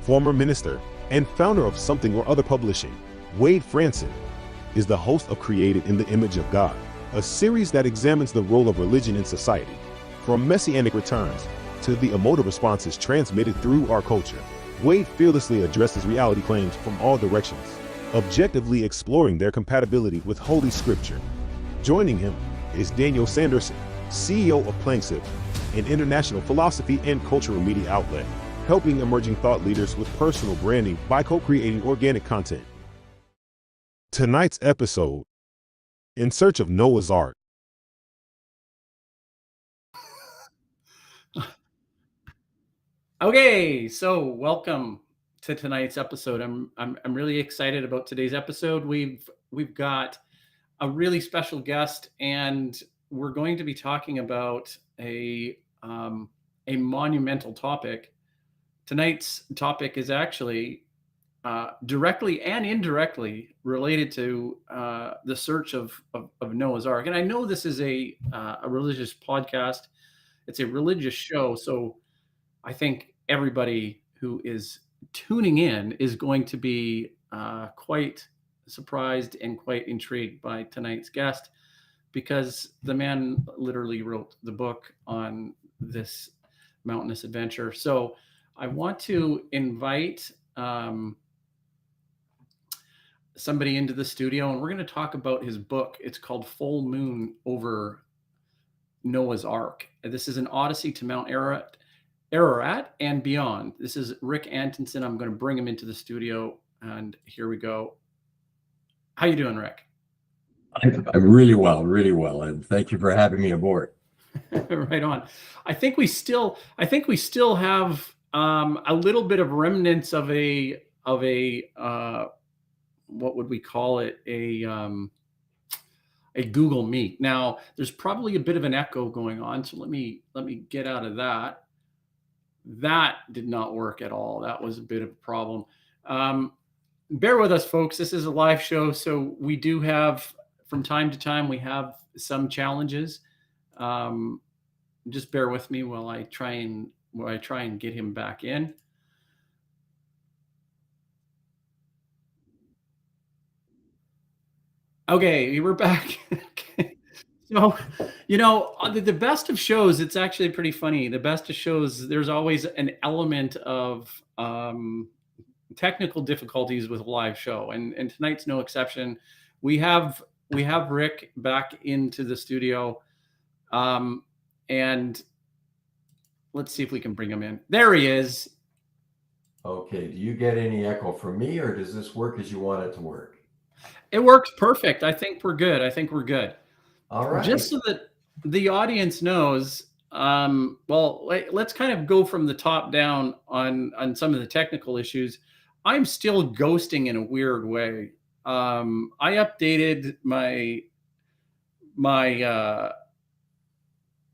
former minister and founder of Something or Other Publishing, Wade Franson, is the host of Created in the Image of God, a series that examines the role of religion in society, from messianic returns to the emotive responses transmitted through our culture. Wade fearlessly addresses reality claims from all directions, objectively exploring their compatibility with Holy Scripture. Joining him is Daniel Sanderson, CEO of Planksip, an international philosophy and cultural media outlet, helping emerging thought leaders with personal branding by co-creating organic content. Tonight's episode, In Search of Noah's Ark. Okay, so welcome to tonight's episode. I'm really excited about today's episode. We've got a really special guest, and we're going to be talking about a monumental topic. Tonight's topic is actually directly and indirectly related to the search of Noah's Ark. And I know this is a religious podcast. It's a religious show, so I think everybody who is tuning in is going to be quite surprised and quite intrigued by tonight's guest, because the man literally wrote the book on this mountainous adventure. So I want to invite somebody into the studio, and we're going to talk about his book. It's called Full Moon Over Noah's Ark. This is an odyssey to Mount Ararat and beyond. This is Rick Antonson. I'm going to bring him into the studio, and here we go. How you doing, Rick? I'm really well, and thank you for having me aboard. Right on. I think we still have a little bit of remnants of a what would we call it, a Google Meet. Now there's probably a bit of an echo going on, so let me get out of that. That did not work at all. That was a bit of a problem. Bear with us, folks. This is a live show, so we do have, from time to time, we have some challenges. Just bear with me while I try and get him back in. Okay, we're back. Okay. So, the best of shows, it's actually pretty funny. The best of shows, there's always an element of technical difficulties with a live show, and tonight's no exception. We have Rick back into the studio, and let's see if we can bring him in. There he is. Okay, do you get any echo from me, or does this work as you want it to work? It works perfect. I think we're good. All right. Just so that the audience knows, well, let's kind of go from the top down on some of the technical issues. I'm still ghosting in a weird way. I updated my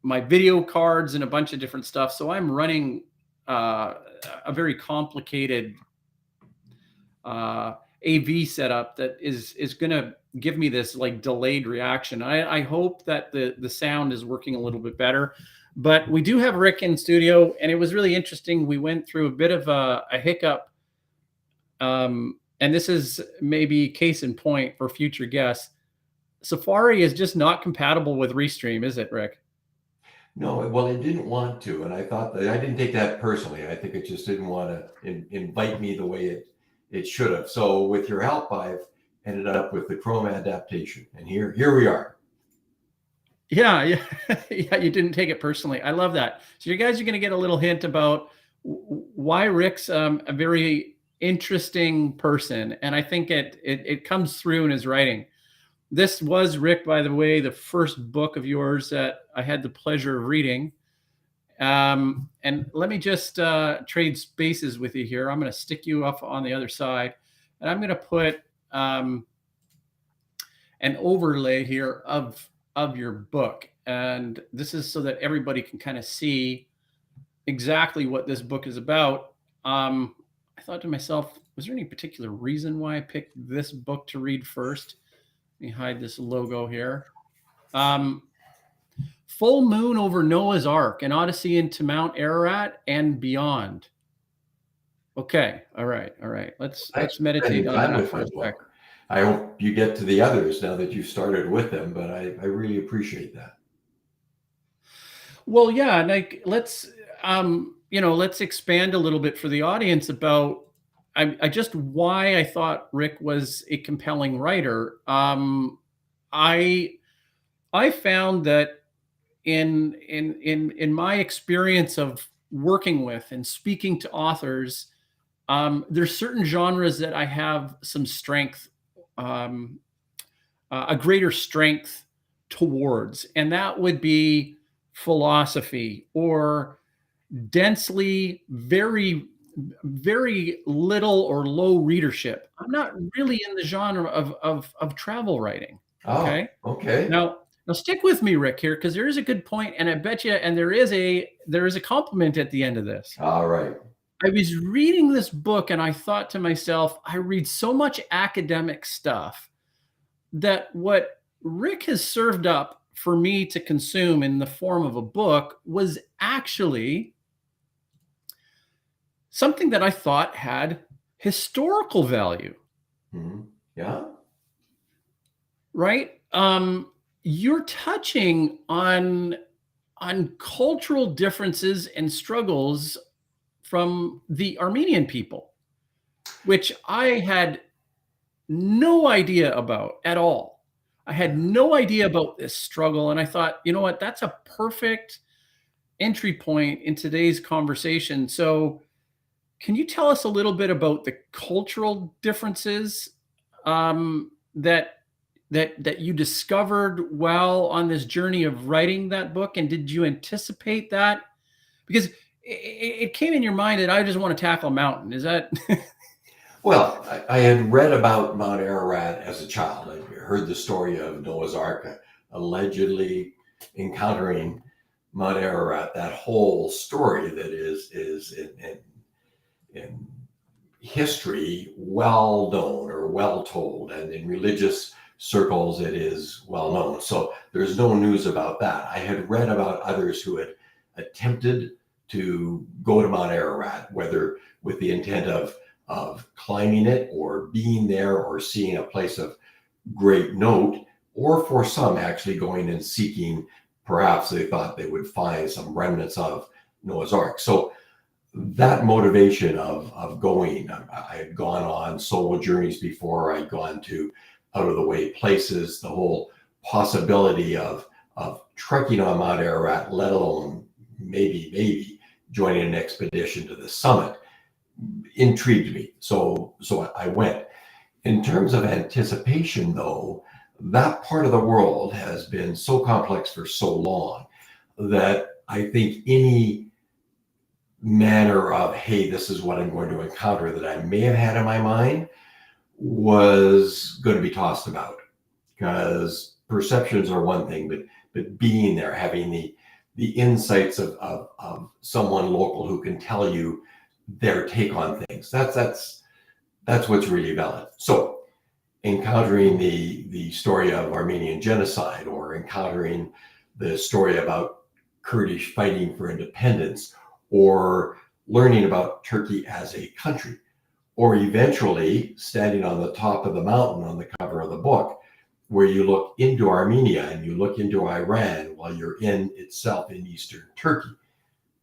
video cards and a bunch of different stuff, so I'm running a very complicated AV setup that is going to give me this like delayed reaction. I hope that the sound is working a little bit better, but we do have Rick in studio, and it was really interesting. We went through a bit of a hiccup, and this is maybe case in point for future guests. Safari is just not compatible with Restream, is it, Rick? No, well, it didn't want to, and I thought that I didn't take that personally. I think it just didn't want to invite me the way it should have. So with your help, I've ended up with the Chrome adaptation, and here we are. Yeah, you didn't take it personally. I love that. So you guys are going to get a little hint about why Rick's a very interesting person, and I think it comes through in his writing. This was, Rick, by the way, the first book of yours that I had the pleasure of reading. And let me just trade spaces with you here. I'm going to stick you up on the other side, and I'm going to put an overlay here of your book. And this is so that everybody can kind of see exactly what this book is about. I thought to myself, was there any particular reason why I picked this book to read first? Let me hide this logo here. Full Moon Over Noah's Ark, an Odyssey into Mount Ararat and Beyond. Okay. All right. All right. Let's Thanks for meditate spending on time that with for me. a Well, sec. I hope you get to the others now that you started with them, but I really appreciate that. Well, yeah, like let's expand a little bit for the audience about I just why I thought Rick was a compelling writer. I I found that in my experience of working with and speaking to authors, there's certain genres that I have some strength, um, a greater strength towards, and that would be philosophy or densely very little or low readership. I'm not really in the genre of travel writing. Oh, Okay. okay. Now stick with me, Rick, here, because there is a good point, and I bet you, and there is a compliment at the end of this. All right. I was reading this book and I thought to myself, I read so much academic stuff that what Rick has served up for me to consume in the form of a book was actually something that I thought had historical value, Mhm. Yeah. right? You're touching on cultural differences and struggles from the Armenian people, which I had no idea about at all. I had Yeah. no idea about this struggle, and I thought, you know what? That's a perfect entry point in today's conversation. So, can you tell us a little bit about the cultural differences that you discovered while on this journey of writing that book? And did you anticipate that? Because it came in your mind that I just want to tackle a mountain. Is that Well, I had read about Mount Ararat as a child. I heard the story of Noah's Ark allegedly encountering Mount Ararat. That whole story that is in history well known or well told, and in religious circles it is well known. So there's no news about that. I had read about others who had attempted to go to Mount Ararat, whether with the intent of climbing it or being there or seeing a place of great note, or for some actually going and seeking, perhaps they thought they would find some remnants of Noah's Ark. So that motivation of going, I had gone on solo journeys before. I'd gone to out of the way places. The whole possibility of trekking on Mount Ararat, let alone maybe joining an expedition to the summit, intrigued me. So I went. In terms of anticipation, though, that part of the world has been so complex for so long that I think any manner of, hey, this is what I'm going to encounter that I may have had in my mind was going to be tossed about, because perceptions are one thing, but being there, having the insights of someone local who can tell you their take on things, that's what's really valid. So encountering the story of Armenian genocide, or encountering the story about Kurdish fighting for independence, or learning about Turkey as a country, or eventually standing on the top of the mountain on the cover of the book, where you look into Armenia and you look into Iran while you're in itself in eastern Turkey.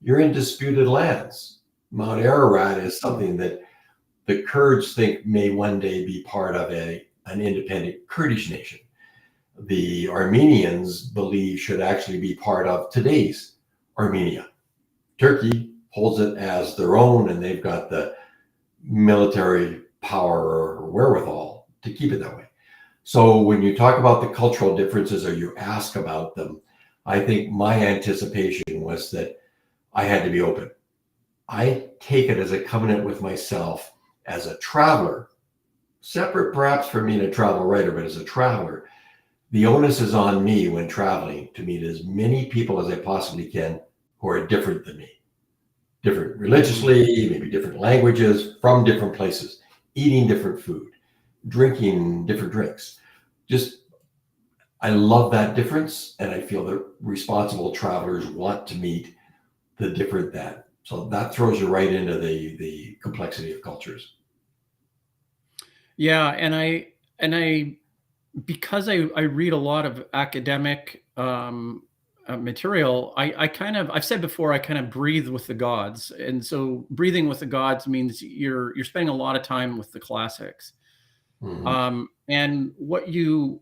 You're in disputed lands. Mount Ararat is something that the Kurds think may one day be part of an independent Kurdish nation. The Armenians believe should actually be part of today's Armenia. Turkey holds it as their own, and they've got the military power or wherewithal to keep it that way. So when you talk about the cultural differences, or you ask about them, I think my anticipation was that I had to be open. I take it as a covenant with myself as a traveler, separate perhaps from being a travel writer, but as a traveler, the onus is on me when traveling to meet as many people as I possibly can who are different than me. Different religiously, maybe different languages, from different places, eating different food, drinking different drinks. Just, I love that difference. And I feel that responsible travelers want to meet the different that So that throws you right into the complexity of cultures. Yeah, and I because I read a lot of academic material, I've said before, I kind of breathe with the gods, and so breathing with the gods means you're spending a lot of time with the classics, Mhm. and what you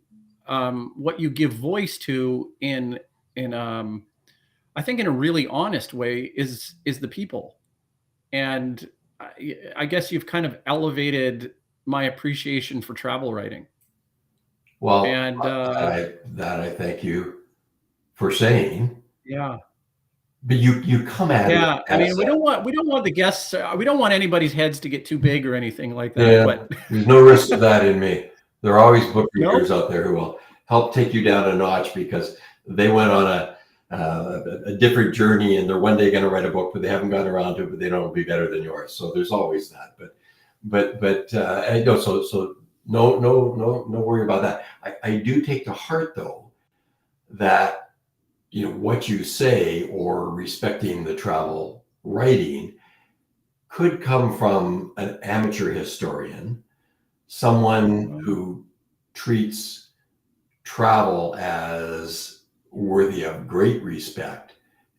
give voice to in I think in a really honest way is the people, and I guess you've kind of elevated my appreciation for travel writing. Well, And that I thank you for saying, yeah, but you come at it yeah. I as mean, we don't want the guests. We don't want anybody's heads to get too big or anything like that. yeah, But there's no risk of that in me. There are always book no, readers out there who will help take you down a notch because they went on a different journey and they're one day going to write a book, but they haven't gotten around to it, but they know it'll be better than yours. So there's always that. But I know so no worry about that. I do take to heart though that what you say or respecting the travel writing could come from an amateur historian, someone who treats travel as worthy of great respect.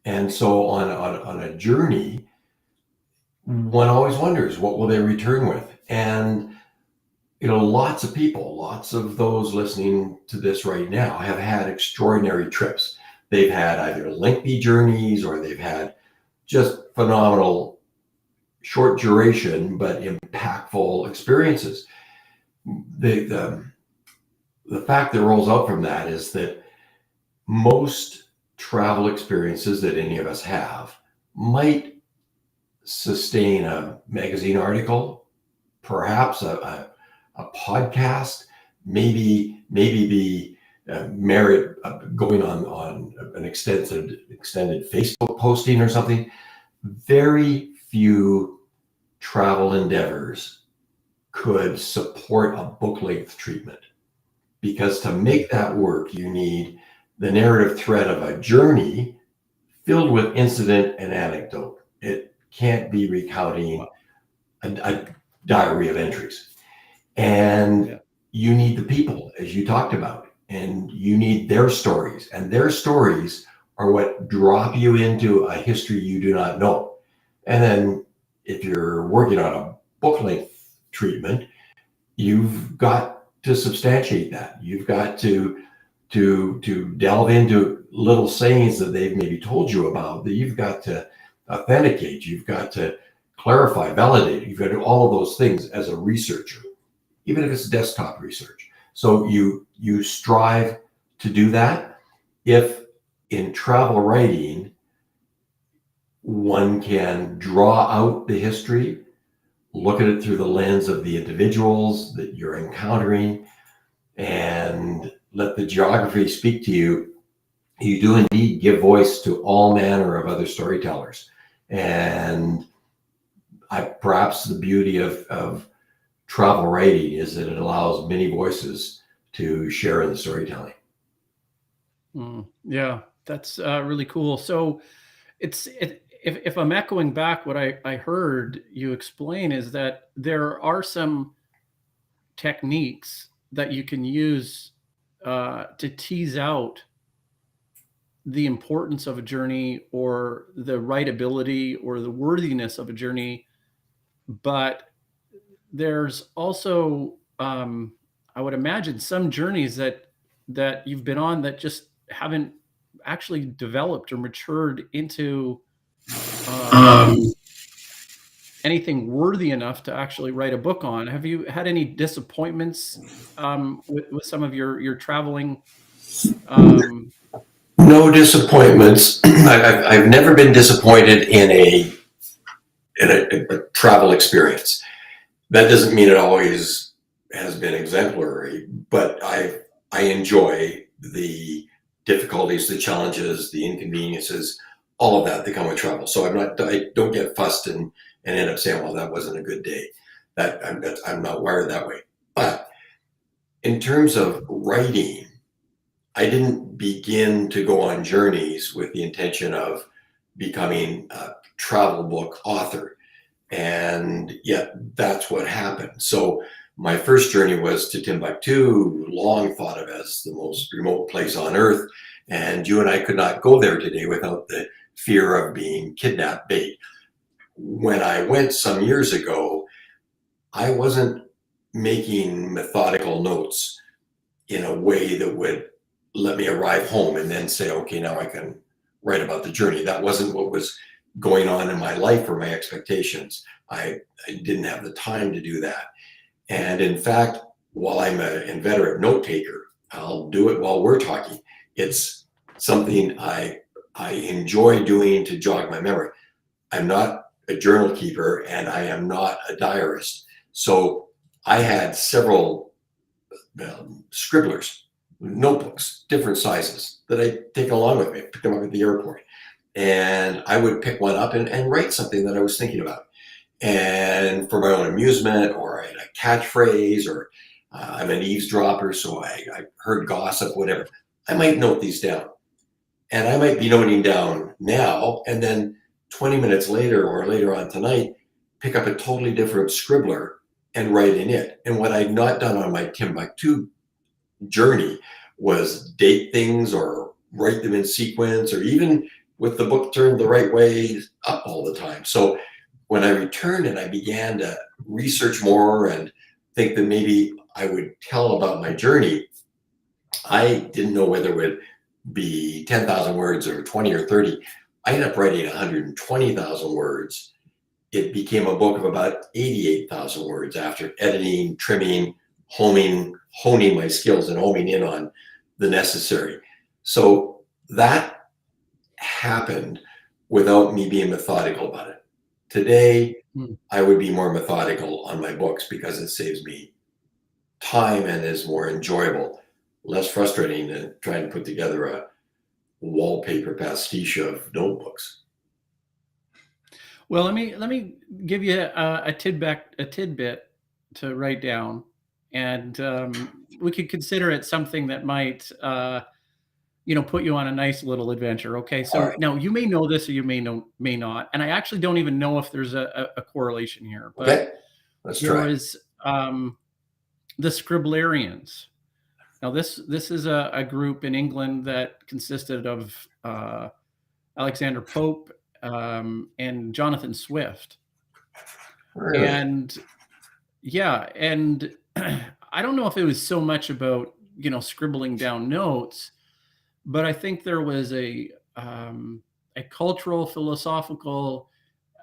And so on a journey, one always wonders, what will they return with? And lots of people, lots of those listening to this right now have had extraordinary trips. They've had either lengthy journeys or they've had just phenomenal short duration but impactful experiences. The fact that rolls out from that is that most travel experiences that any of us have might sustain a magazine article, perhaps a podcast, maybe be merit going on an extended Facebook posting or something. Very few travel endeavors could support a book length treatment, because to make that work, you need the narrative thread of a journey filled with incident and anecdote. It can't be recounting a diary of entries. And you need the people, as you talked about, and you need their stories. And their stories are what drop you into a history you do not know. And then if you're working on a book length treatment, you've got to substantiate that. You've got to delve into little sayings that they've maybe told you about, that you've got to authenticate. You've got to clarify, validate. You've got to do all of those things as a researcher, even if it's desktop research. So you strive to do that. If in travel writing, one can draw out the history, look at it through the lens of the individuals that you're encountering, and let the geography speak to you, you do indeed give voice to all manner of other storytellers. And perhaps the beauty of travel writing is that it allows many voices to share in the storytelling. Yeah, that's really cool. So if I'm echoing back what I heard you explain, is that there are some techniques that you can use to tease out the importance of a journey or the writability or the worthiness of a journey. But there's also, I would imagine, some journeys that you've been on that just haven't actually developed or matured into anything worthy enough to actually write a book on. Have you had any disappointments with some of your traveling? No disappointments. I've never been disappointed in a travel experience. That doesn't mean it always has been exemplary, but I enjoy the difficulties, the challenges, the inconveniences, all of that come with travel. So I don't get fussed and end up saying, well, that wasn't a good day. I'm not wired that way. But in terms of writing, I didn't begin to go on journeys with the intention of becoming travel book author. And yet that's what happened. So my first journey was to Timbuktu, long thought of as the most remote place on earth. And you and I could not go there today without the fear of being kidnapped bait. When I went some years ago, I wasn't making methodical notes in a way that would let me arrive home and then say, okay, now I can write about the journey. That wasn't what was going on in my life or my expectations. I didn't have the time to do that. And in fact, while I'm an inveterate note taker, I'll do it while we're talking. It's something I enjoy doing to jog my memory. I'm not a journal keeper and I am not a diarist. So I had several scribblers, notebooks, different sizes that I take along with me, pick them up at the airport. And I would pick one up and write something that I was thinking about. And for my own amusement, or a catchphrase, or I'm an eavesdropper, so I heard gossip, whatever. I might note these down. And I might be noting down now, and then 20 minutes later or later on tonight, pick up a totally different scribbler and write in it. And what I'd not done on my Timbuktu journey was date things or write them in sequence, or even with the book turned the right way up all the time. So when I returned and I began to research more and think that maybe I would tell about my journey, I didn't know whether it would be 10,000 words or 20 or 30. I ended up writing 120,000 words. It became a book of about 88,000 words after editing, trimming, honing my skills and homing in on the necessary. So that happened without me being methodical about it. Today, I would be more methodical on my books because it saves me time and is more enjoyable, less frustrating than trying to put together a wallpaper pastiche of notebooks. Well, let me give you a tidbit to write down, and we could consider it something that might put you on a nice little adventure. Okay, so All right. now you may know this or you may not, and I actually don't even know if there's a correlation here. But Okay, let's there try. was the Scriblarians. Now this is a group in England that consisted of Alexander Pope and Jonathan Swift. Really? And yeah, and I don't know if it was so much about scribbling down notes, but I think there was a cultural, philosophical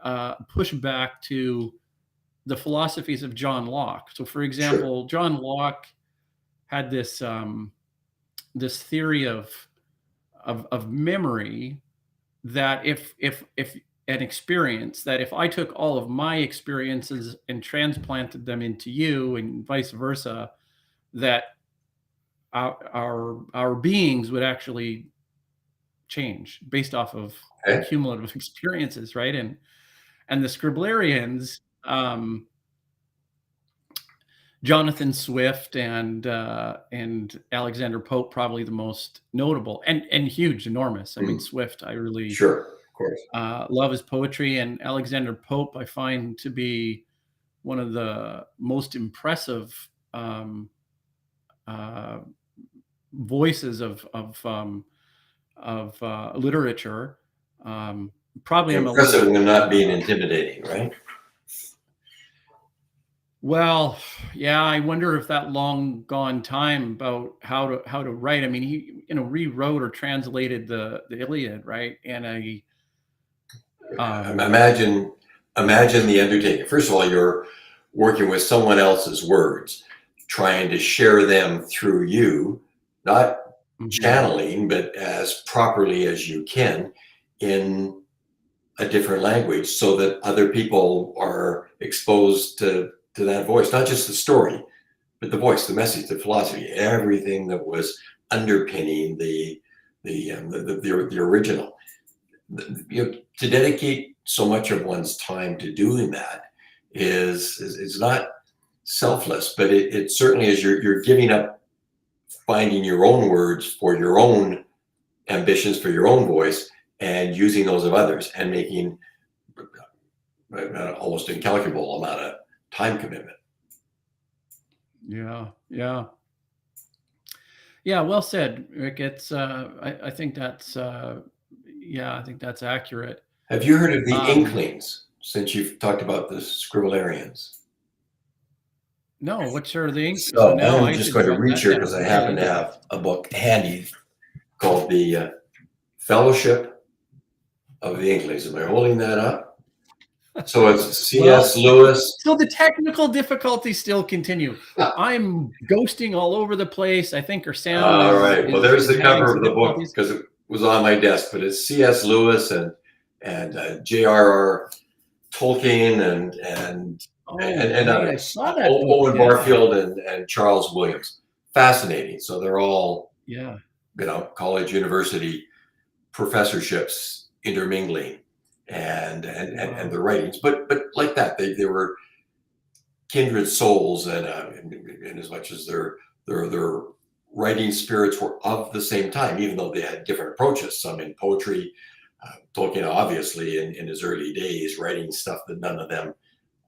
pushback to the philosophies of John Locke. So, for example, John Locke had this this theory of memory, that if an experience, that if I took all of my experiences and transplanted them into you and vice versa, that our beings would actually change based off of cumulative experiences, right? And the Scriblarians, Jonathan Swift and Alexander Pope, probably the most notable and huge, enormous. I mean, Swift, I really Sure, of course. love his poetry, and Alexander Pope I find to be one of the most impressive voices of literature. Probably impressive when not being intimidating, right? Well, yeah, I wonder if that long gone time about how to write. I mean, he rewrote or translated the Iliad, right? And imagine the undertaking. First of all, you're working with someone else's words, trying to share them through you, not channeling, but as properly as you can in a different language, so that other people are exposed to that voice, not just the story, but the voice, the message, the philosophy, everything that was underpinning the original. To dedicate so much of one's time to doing that is not selfless, but it certainly is. You're giving up finding your own words for your own ambitions, for your own voice, and using those of others, and making an almost incalculable amount of time commitment. Yeah. Well said, Rick. It's I think that's I think that's accurate. Have you heard of the Inklings, since you've talked about the Scribblerians? No, what's are the Inklings? So now I'm just going to reach here because I happen to have a book handy called the Fellowship of the Inklings. Am I holding that up? So it's C.S. Lewis. So the technical difficulties still continue. I'm ghosting all over the place. I think our sound. All right. Well, there's the cover of the book because it was on my desk, but it's C.S. Lewis and J.R.R. Tolkien and I saw that Owen Barfield and Charles Williams. Fascinating. So they're all college, university professorships intermingling and their writings, but like that they were kindred souls, and as much as their writing spirits were of the same time, even though they had different approaches. Some in poetry, Tolkien obviously in his early days writing stuff that none of them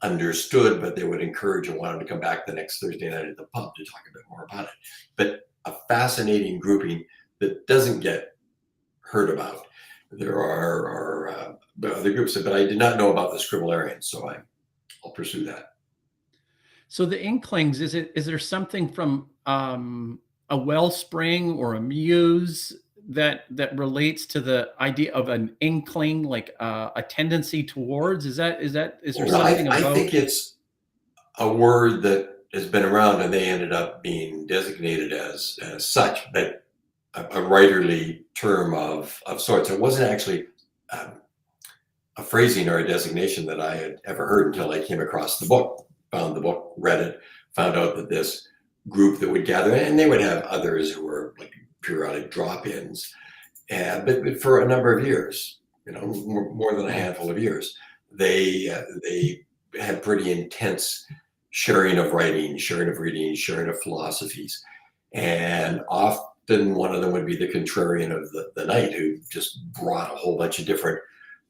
understood, but they would encourage and wanted to come back the next Thursday night at the pub to talk a bit more about it. But a fascinating grouping that doesn't get heard about. There are other groups, but I did not know about the Scribblerians, so I'll pursue that. So the Inklings, is there something from a wellspring or a muse that relates to the idea of an inkling, like a tendency towards? Is there something about? I think it's a word that has been around, and they ended up being designated as such, but a writerly term of sorts. It wasn't actually a phrasing or a designation that I had ever heard until I came across the book, found the book, read it, found out that this group that would gather, and they would have others who were like periodic drop-ins, but for a number of years, more than a handful of years, they had pretty intense sharing of writing, sharing of reading, sharing of philosophies, and often one of them would be the contrarian of the night, who just brought a whole bunch of different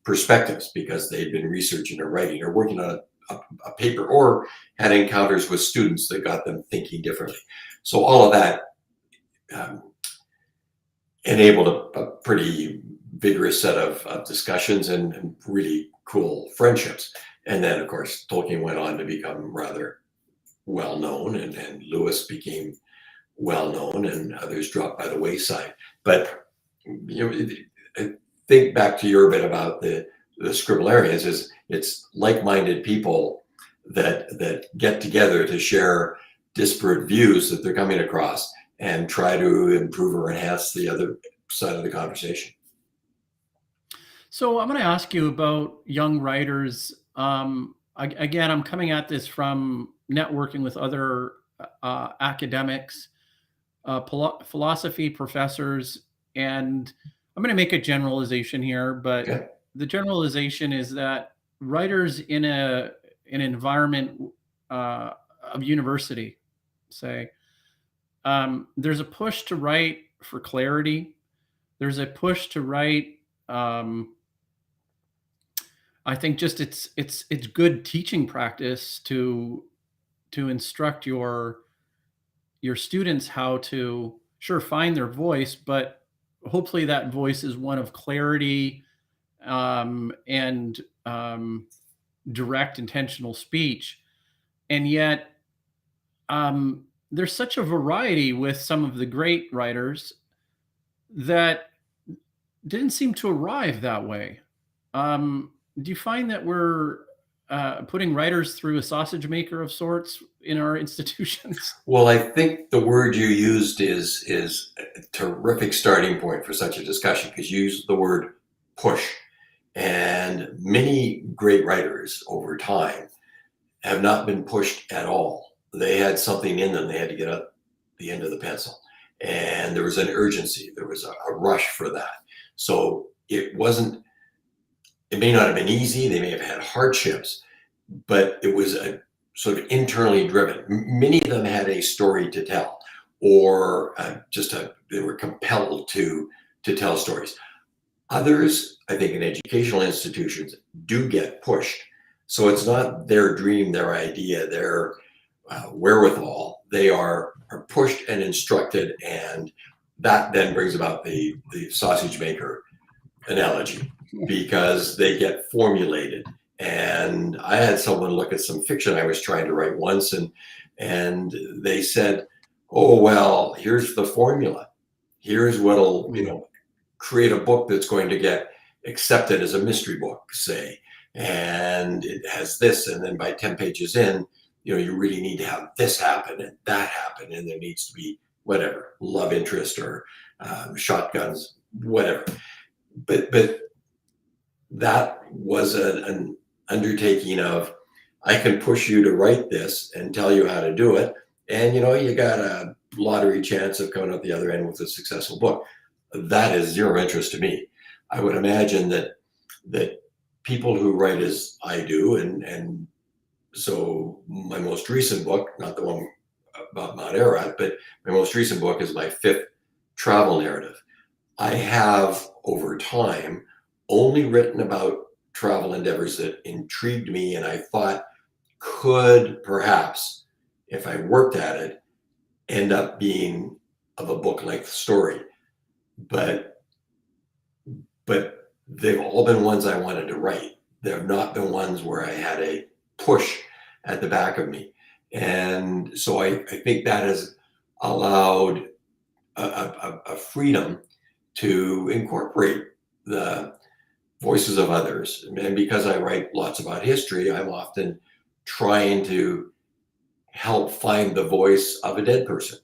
perspectives because they'd been researching or writing or working on a paper, or had encounters with students that got them thinking differently. So all of that enabled a pretty vigorous set of discussions and really cool friendships. And then, of course, Tolkien went on to become rather well known, and Lewis became well known, and others dropped by the wayside. But think back to your bit about the Scribblerians. It's like-minded people that get together to share disparate views that they're coming across and try to improve or enhance the other side of the conversation. So I'm going to ask you about young writers. Again, I'm coming at this from networking with other academics, philosophy professors, and I'm going to make a generalization here, but the generalization is that writers in an environment of university, say, there's a push to write for clarity. There's a push to write. I think just it's good teaching practice to instruct your students how to find their voice, but hopefully that voice is one of clarity and direct, intentional speech. And yet there's such a variety with some of the great writers that didn't seem to arrive that way. Do you find that we're putting writers through a sausage maker of sorts in our institutions? Well, I think the word you used is a terrific starting point for such a discussion, because you used the word push. And many great writers over time have not been pushed at all. They had something in them. They had to get up the end of the pencil. And there was an urgency. There was a rush for that. So it may not have been easy. They may have had hardships, but it was a sort of internally driven. Many of them had a story to tell, or they were compelled to tell stories. Others, I think, in educational institutions do get pushed, So it's not their dream, their idea, their wherewithal. They are pushed and instructed, and that then brings about the sausage maker analogy, because they get formulated. And I had someone look at some fiction I was trying to write once, and they said, "Oh well, here's the formula. Here's what'll create a book that's going to get accepted as a mystery book, say, and it has this, and then by 10 pages in, you really need to have this happen and that happen, and there needs to be whatever love interest or shotguns, whatever." But that was an undertaking of, I can push you to write this and tell you how to do it, and you got a lottery chance of coming out the other end with a successful book. That is zero interest to me. I would imagine that people who write as I do, and so my most recent book, not the one about Mount Ararat, but my most recent book is my 5th travel narrative. I have, over time, only written about travel endeavors that intrigued me and I thought could perhaps, if I worked at it, end up being of a book-length story. But they've all been ones I wanted to write. They've not been ones where I had a push at the back of me. And so I think that has allowed a freedom to incorporate the voices of others. And because I write lots about history, I'm often trying to help find the voice of a dead person.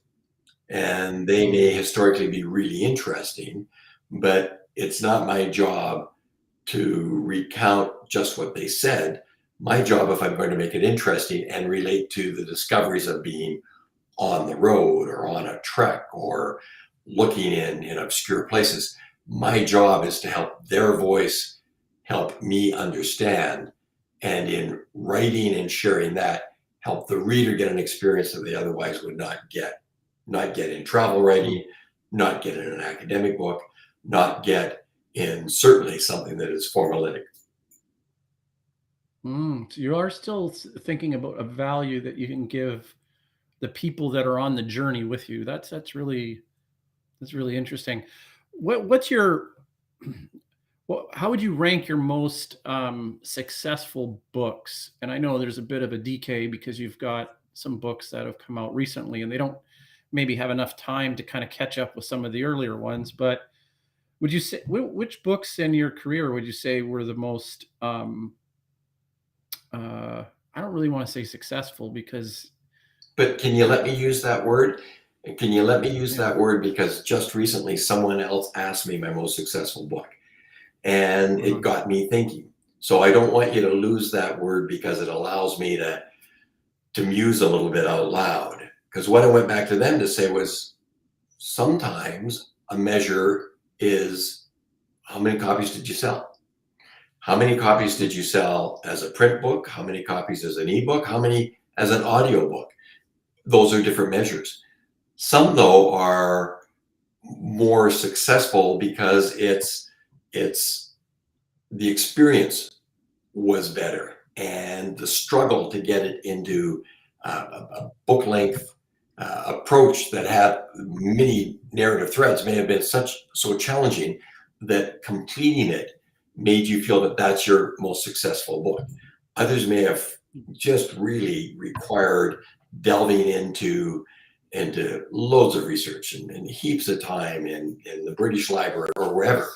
And they may historically be really interesting, but it's not my job to recount just what they said. My job, if I'm going to make it interesting and relate to the discoveries of being on the road or on a trek or looking in obscure places, my job is to help their voice help me understand, and in writing and sharing that, help the reader get an experience that they otherwise would not get in travel writing, not get in an academic book, not get in certainly something that is formalitic. So you are still thinking about a value that you can give the people that are on the journey with you. That's really interesting. What's your how would you rank your most successful books? And I know there's a bit of a decay because you've got some books that have come out recently and they don't maybe have enough time to kind of catch up with some of the earlier ones. But would you say, which books in your career would you say were the most I don't really want to say successful, because But can you let me use that word? And can you let me use that word, because just recently someone else asked me my most successful book, and it got me thinking. So I don't want you to lose that word, because it allows me to muse a little bit out loud. Because what I went back to them to say was, sometimes a measure is, how many copies did you sell? How many copies did you sell as a print book? How many copies as an ebook? How many as an audio book? Those are different measures. Some, though, are more successful because it's the experience was better, and the struggle to get it into a book length approach that had many narrative threads may have been so challenging that completing it made you feel that that's your most successful book. Others may have just really required delving into loads of research and heaps of time in the British Library or wherever,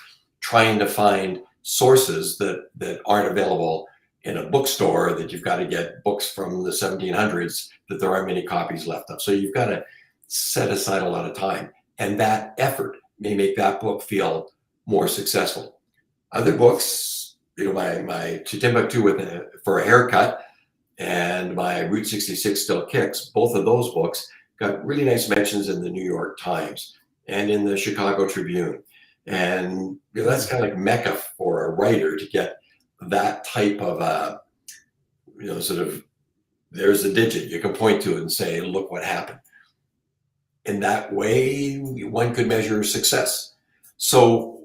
trying to find sources that aren't available in a bookstore, that you've got to get books from the 1700s that there aren't many copies left of. So you've got to set aside a lot of time, and that effort may make that book feel more successful. Other books, my To Timbuktu for a Haircut and my Route 66 Still Kicks, both of those books got really nice mentions in the New York Times and in the Chicago Tribune. And that's kind of like Mecca for a writer, to get that type of, sort of, there's a digit you can point to and say, look what happened. In that way, one could measure success. So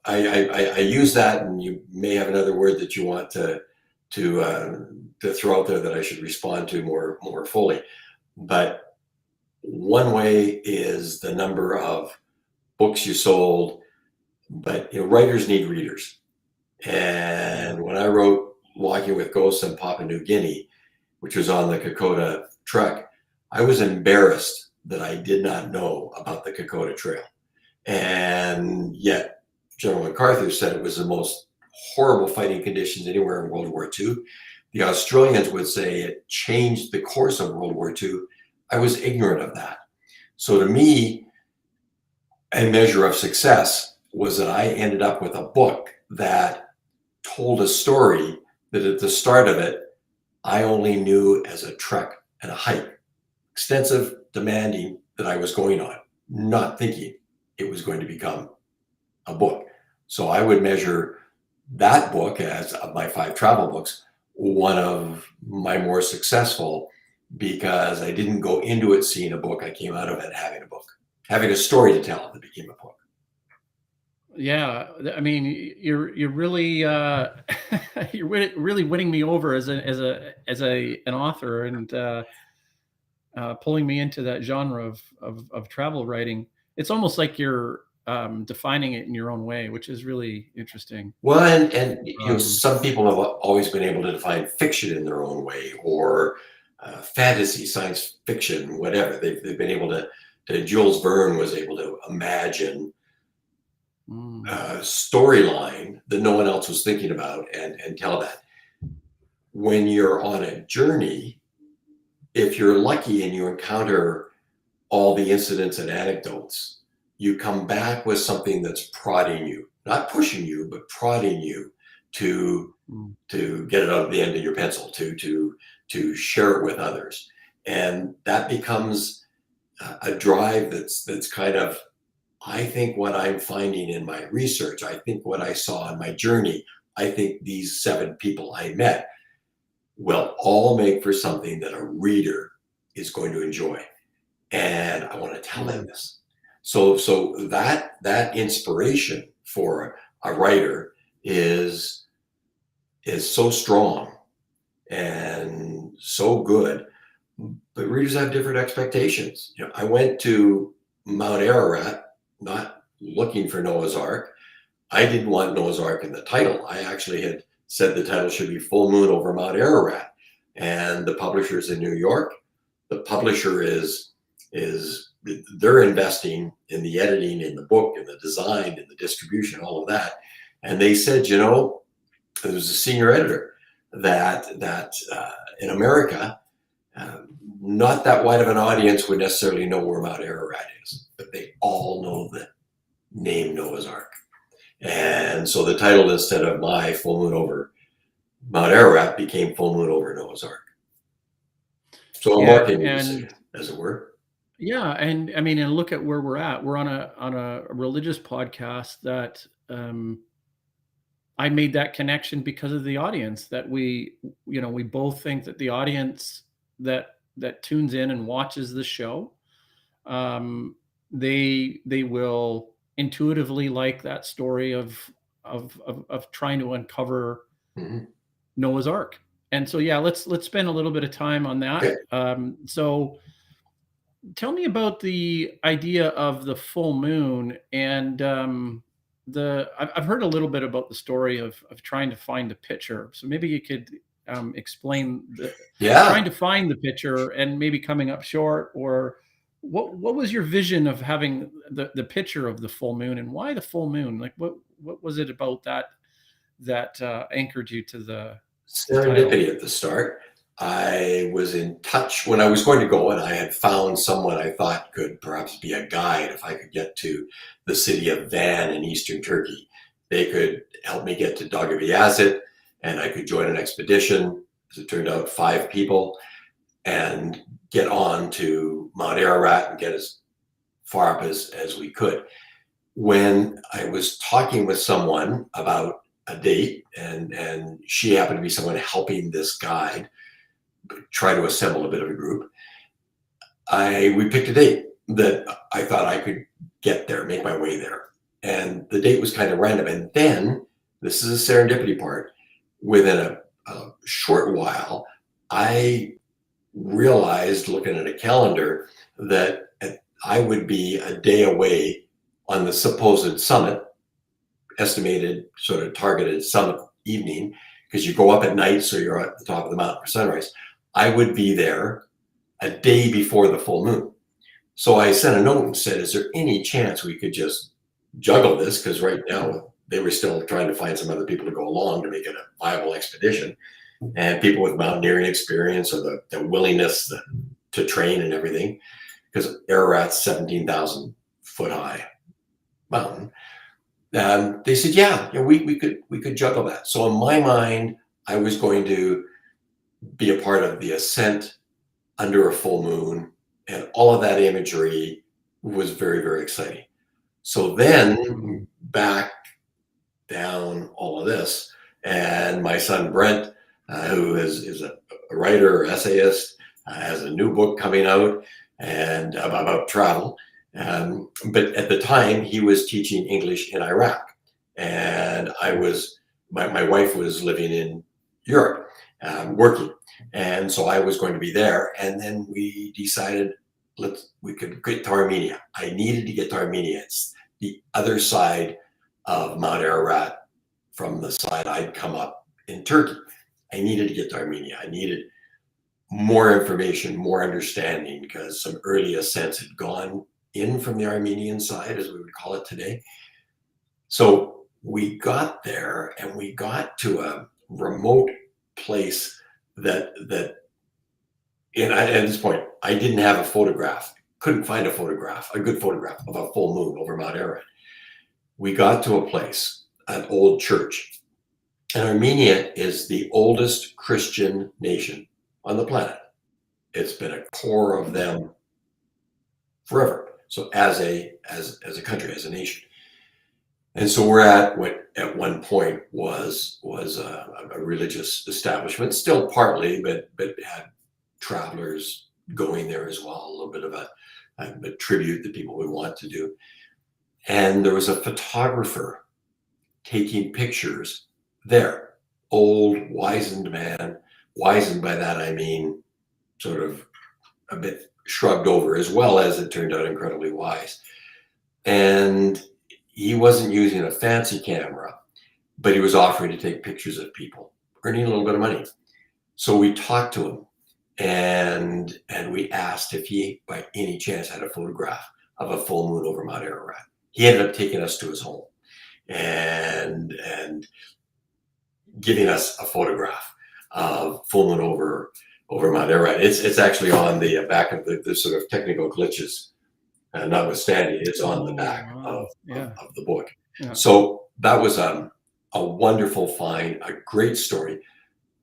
I use that, and you may have another word that you want to to throw out there that I should respond to more fully. But one way is the number of books you sold, but writers need readers. And when I wrote Walking with Ghosts in Papua New Guinea, which was on the Kokoda trek, I was embarrassed that I did not know about the Kokoda Trail. And yet General MacArthur said it was the most horrible fighting conditions anywhere in World War II. The Australians would say it changed the course of World War II. I was ignorant of that. So to me, a measure of success was that I ended up with a book that told a story that at the start of it, I only knew as a trek and a hike, extensive, demanding, that I was going on, not thinking it was going to become a book. So I would measure that book as, of my 5 travel books, one of my more successful, because I didn't go into it seeing a book. I came out of it having a book, having a story to tell that became a book. Yeah, I mean, you're really you're really winning me over as an author, and pulling me into that genre of travel writing. It's almost like you're defining it in your own way, which is really interesting. Well, and some people have always been able to define fiction in their own way, or fantasy, science fiction, whatever. They've been able to. Jules Verne was able to imagine a storyline that no one else was thinking about and tell that. When you're on a journey, if you're lucky and you encounter all the incidents and anecdotes, you come back with something that's prodding you, not pushing you, but prodding you to get it out of the end of your pencil, to share it with others. And that becomes a drive that's kind of, I think, what I'm finding in my research, I think what I saw on my journey, I think these 7 people I met will all make for something that a reader is going to enjoy. And I want to tell them this. So that inspiration for a writer is so strong and so good. But readers have different expectations. I went to Mount Ararat not looking for Noah's Ark. I didn't want Noah's Ark in the title. I actually had said the title should be Full Moon over Mount Ararat. And the publisher's in New York. The publisher they're investing in the editing, in the book, in the design, in the distribution, all of that. And they said, there was a senior editor that in America, not that wide of an audience would necessarily know where Mount Ararat is, but they all know the name Noah's Ark. And so the title, instead of my Full Moon over Mount Ararat, became Full Moon over Noah's Ark. So a marketing decision, as it were. Yeah, and I mean, and look at where we're at. We're on a religious podcast that I made that connection because of the audience that we both think that the audience that tunes in and watches the show, they will intuitively like that story of trying to uncover Noah's Ark. And so, yeah, let's spend a little bit of time on that. Okay. So tell me about the idea of the full moon, and I've heard a little bit about the story of trying to find a picture. So maybe you could explain trying to find the picture and maybe coming up short, or what was your vision of having the picture of the full moon, and why the full moon? Like what was it about that anchored you to the serendipity at the start? I was in touch when I was going to go, and I had found someone I thought could perhaps be a guide if I could get to the city of Van in eastern Turkey. They could help me get to Dagaviyazit, and I could join an expedition, as it turned out, 5 people, and get on to Mount Ararat and get as far up as we could. When I was talking with someone about a date, and she happened to be someone helping this guide try to assemble a bit of a group, we picked a date that I thought I could get there, make my way there. And the date was kind of random. And then, this is a serendipity part, within a short while, I realized, looking at a calendar, that I would be a day away on the supposed summit, estimated sort of targeted summit evening, because you go up at night, so you're at the top of the mountain for sunrise. I would be there a day before the full moon. So I sent a note and said, is there any chance we could just juggle this? Because right now they were still trying to find some other people to go along to make it a viable expedition, and people with mountaineering experience or the willingness to train and everything, because Ararat's 17,000 foot high mountain. They said, yeah, we could juggle that. So in my mind, I was going to be a part of the ascent under a full moon, and all of that imagery was very, very exciting. So then back down all of this, and my son Brent, who is a writer, essayist, has a new book coming out and about travel. But at the time, he was teaching English in Iraq, and my wife was living in Europe, working, and so I was going to be there. And then we decided we could get to Armenia. I needed to get to Armenia. It's the other side of Mount Ararat from the side I'd come up in Turkey. I needed to get to Armenia. I needed more information, more understanding, because some early ascents had gone in from the Armenian side, as we would call it today. So we got there, and we got to a remote place that at this point, I didn't have a photograph, couldn't find a good photograph of a full moon over Mount Ararat. We got to a place, an old church. And Armenia is the oldest Christian nation on the planet. It's been a core of them forever. So as a country, as a nation. And so we're at what at one point was a religious establishment, still partly, but had travelers going there as well, a little bit of a tribute that people would want to do. And there was a photographer taking pictures there, old wizened man. Wizened by that I mean sort of a bit shrugged over, as well as it turned out incredibly wise. And he wasn't using a fancy camera, but he was offering to take pictures of people, earning a little bit of money. So we talked to him, and we asked if he by any chance had a photograph of a full moon over Mount Ararat. He ended up taking us to his home and giving us a photograph of full moon over Mount Ararat. It's actually on the back of the sort of technical glitches, notwithstanding, it's on the back of the book. Yeah. So that was a wonderful find, a great story.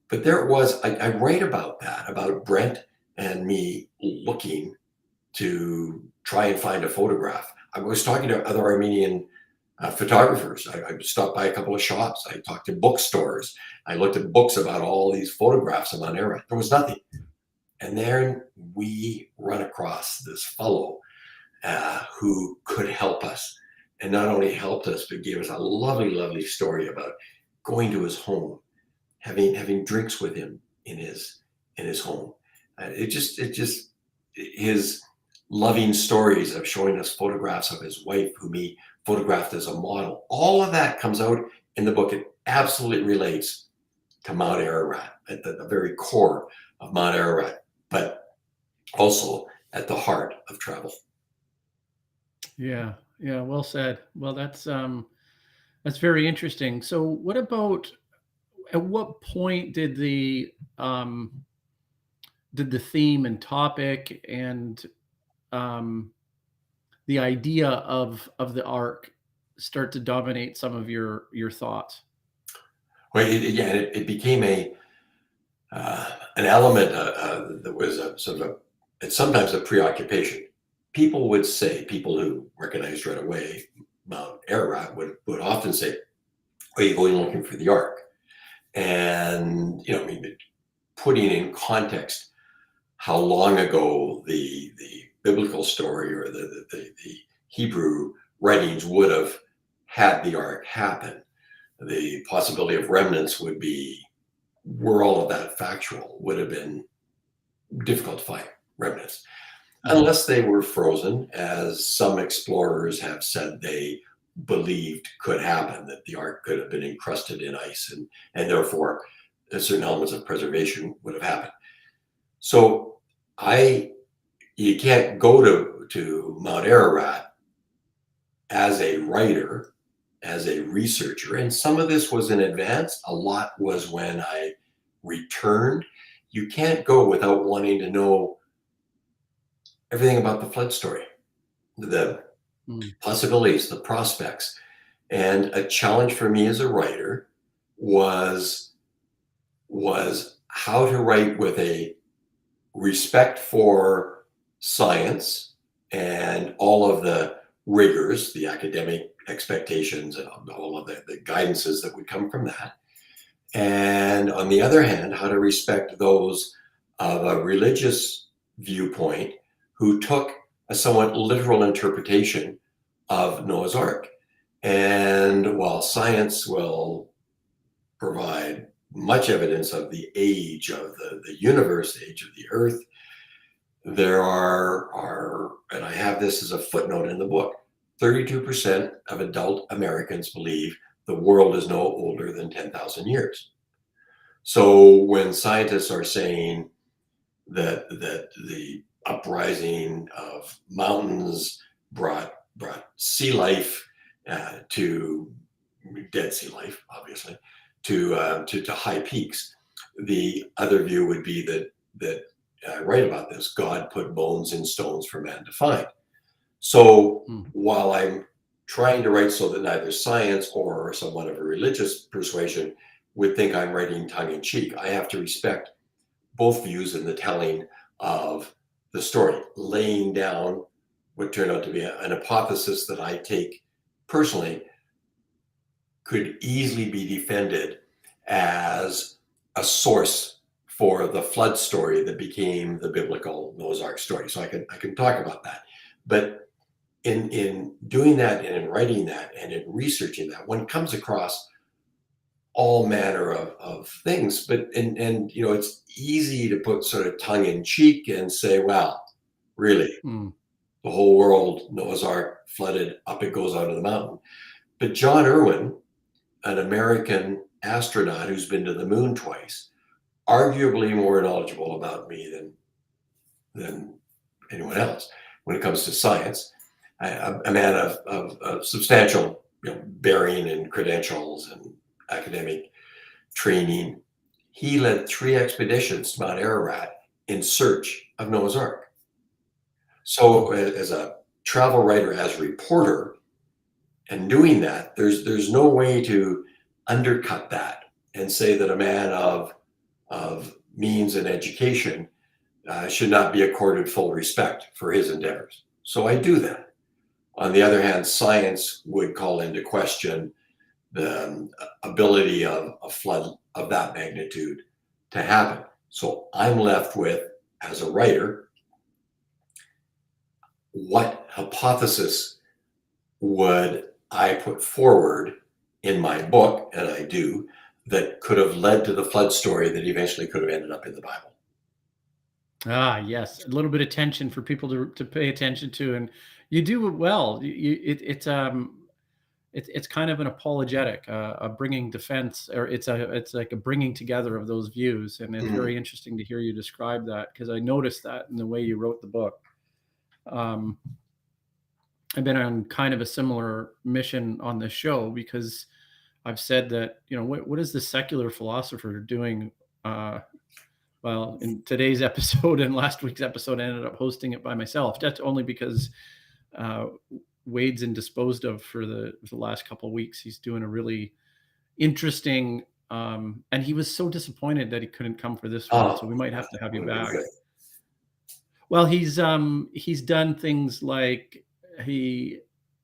But there it was. I write about that, about Brent and me looking to try and find a photograph. I was talking to other Armenian photographers. I stopped by a couple of shops. I talked to bookstores. I looked at books about all these photographs of Mount Ararat. There was nothing. And then we run across this fellow who could help us, and not only helped us, but gave us a lovely, lovely story about going to his home, having drinks with him in his home. It just his loving stories of showing us photographs of his wife, whom he photographed as a model. All of that comes out in the book. It absolutely relates to Mount Ararat, at the very core of Mount Ararat, but also at the heart of travel. Yeah, well said. Well, that's very interesting. So what about, at what point did the theme and topic and the idea of the arc start to dominate some of your thoughts? Well, it became an element that was it's sometimes a preoccupation. People would say, people who recognized right away Mount Ararat would often say, "Are you going looking for the ark?" And putting in context how long ago the biblical story or the Hebrew writings would have had the ark happen, the possibility of remnants would be were all of that factual, would have been difficult to find remnants, unless they were frozen, as some explorers have said they believed could happen, that the Ark could have been encrusted in ice, and therefore certain elements of preservation would have happened. So you can't go to Mount Ararat as a writer, as a researcher, and some of this was in advance. A lot was when I returned. You can't go without wanting to know everything about the flood story, the possibilities, the prospects. And a challenge for me as a writer was how to write with a respect for science and all of the rigors, the academic expectations, and all of the guidances that would come from that. And on the other hand, how to respect those of a religious viewpoint who took a somewhat literal interpretation of Noah's Ark. And while science will provide much evidence of the age of the universe, the age of the earth, there are, and I have this as a footnote in the book, 32% of adult Americans believe the world is no older than 10,000 years. So when scientists are saying that the uprising of mountains brought sea life to dead sea life, obviously, to high peaks, the other view would be that I write about this. God put bones in stones for man to find. So while I'm trying to write so that neither science or someone of a religious persuasion would think I'm writing tongue in cheek, I have to respect both views in the telling of the story, laying down what turned out to be an hypothesis that I take personally could easily be defended as a source for the flood story that became the biblical Noah's Ark story. So I can talk about that. But in doing that and in writing that and in researching that, one comes across all manner of things, but and you know, it's easy to put sort of tongue in cheek and say, well, really, the whole world, Noah's Ark, flooded, up it goes out of the mountain. But John Irwin, an American astronaut who's been to the moon twice, arguably more knowledgeable about me than anyone else when it comes to science, a man of substantial bearing and credentials and academic training. He led 3 expeditions to Mount Ararat in search of Noah's Ark. So as a travel writer, as a reporter, and doing that, there's no way to undercut that and say that a man of means and education should not be accorded full respect for his endeavors. So I do that. On the other hand, science would call into question the ability of a flood of that magnitude to happen. So I'm left with, as a writer, what hypothesis would I put forward in my book, and I do, that could have led to the flood story that eventually could have ended up in the Bible. Ah, yes, a little bit of tension for people to pay attention to, and you do it well. It's kind of an apologetic, a bringing defense, or it's like a bringing together of those views, and it's very interesting to hear you describe that, because I noticed that in the way you wrote the book. I've been on kind of a similar mission on this show, because I've said that, what is the secular philosopher doing? Well, in today's episode and last week's episode, I ended up hosting it by myself. That's only because Wade's indisposed of for the last couple of weeks. He's doing a really interesting, and he was so disappointed that he couldn't come for this one. So we might have to have you back. Well, he's done things like, he,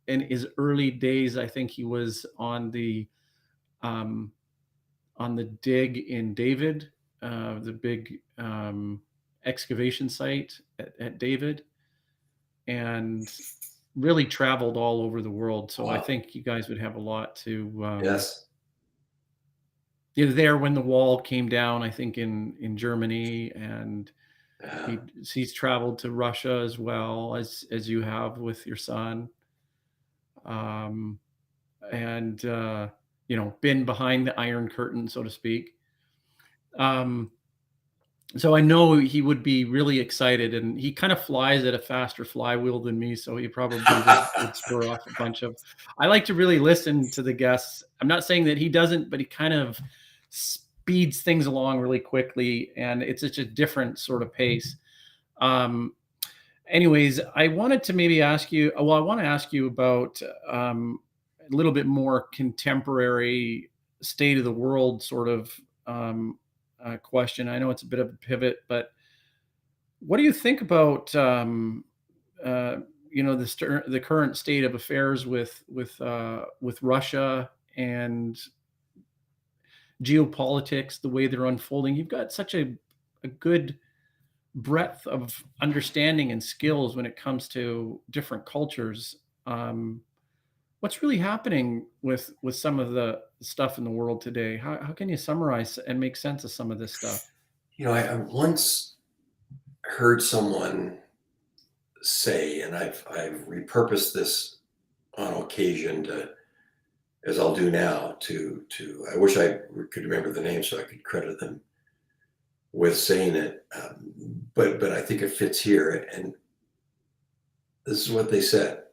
in his early days, I think he was on the dig in David, the big excavation site at David, and really traveled all over the world. So I think you guys would have a lot to yes, there when the wall came down, I think in Germany, and he's traveled to Russia as well as you have with your son, um, and been behind the Iron Curtain, so to speak. So I know he would be really excited, and he kind of flies at a faster flywheel than me, so he probably would spur off a bunch of. I like to really listen to the guests. I'm not saying that he doesn't, but he kind of speeds things along really quickly, and it's such a different sort of pace. Anyways, I wanted to maybe ask you. Well, I want to ask you about a little bit more contemporary state of the world sort of question. I know it's a bit of a pivot, but what do you think about the current state of affairs with Russia and geopolitics, the way they're unfolding? You've got such a good breadth of understanding and skills when it comes to different cultures. What's really happening with some of the stuff in the world today? How can you summarize and make sense of some of this stuff? I once heard someone say, and I've repurposed this on occasion as I'll do now, to I wish I could remember the name so I could credit them with saying it, but I think it fits here. And this is what they said: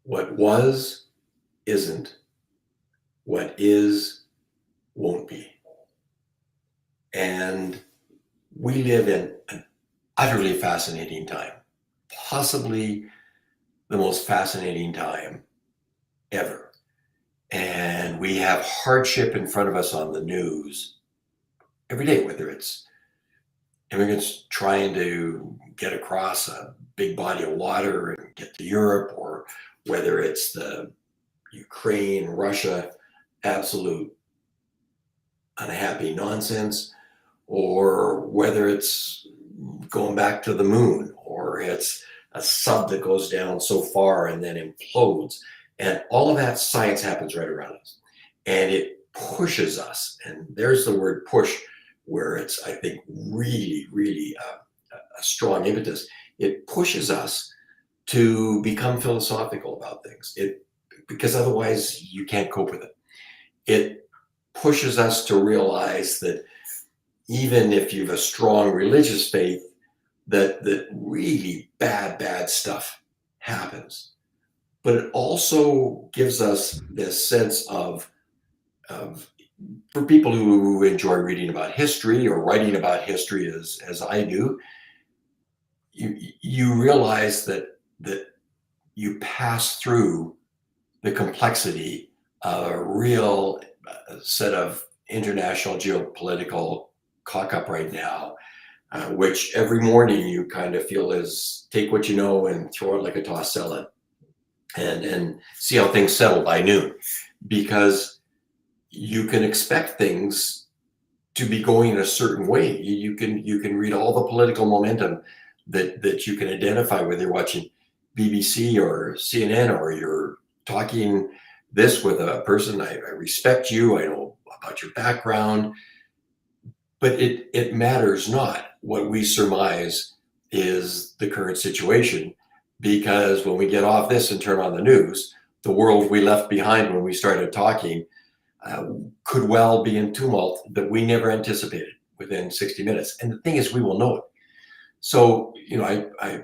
what was isn't, what is won't be. And we live in an utterly fascinating time, possibly the most fascinating time ever. And we have hardship in front of us on the news every day, whether it's immigrants trying to get across a big body of water and get to Europe, or whether it's the Ukraine, Russia, absolute unhappy nonsense, or whether it's going back to the moon, or it's a sub that goes down so far and then implodes. And all of that science happens right around us. And it pushes us, and there's the word push, where it's, I think, really, really a strong impetus. It pushes us to become philosophical about things, because otherwise you can't cope with it. It pushes us to realize that even if you have a strong religious faith, that really bad stuff happens. But it also gives us this sense of for people who enjoy reading about history or writing about history as I do, you realize that you pass through the complexity of a real set of international geopolitical cock-up right now, which every morning you kind of feel is take what you know and throw it like a tossed salad, and see how things settle by noon, because you can expect things to be going in a certain way. You can read all the political momentum that you can identify, whether you're watching BBC or CNN, or you're talking this with a person. I respect you, I know about your background, but it matters not. What we surmise is the current situation, because when we get off this and turn on the news, the world we left behind when we started talking could well be in tumult that we never anticipated within 60 minutes. And the thing is, we will know it. So, I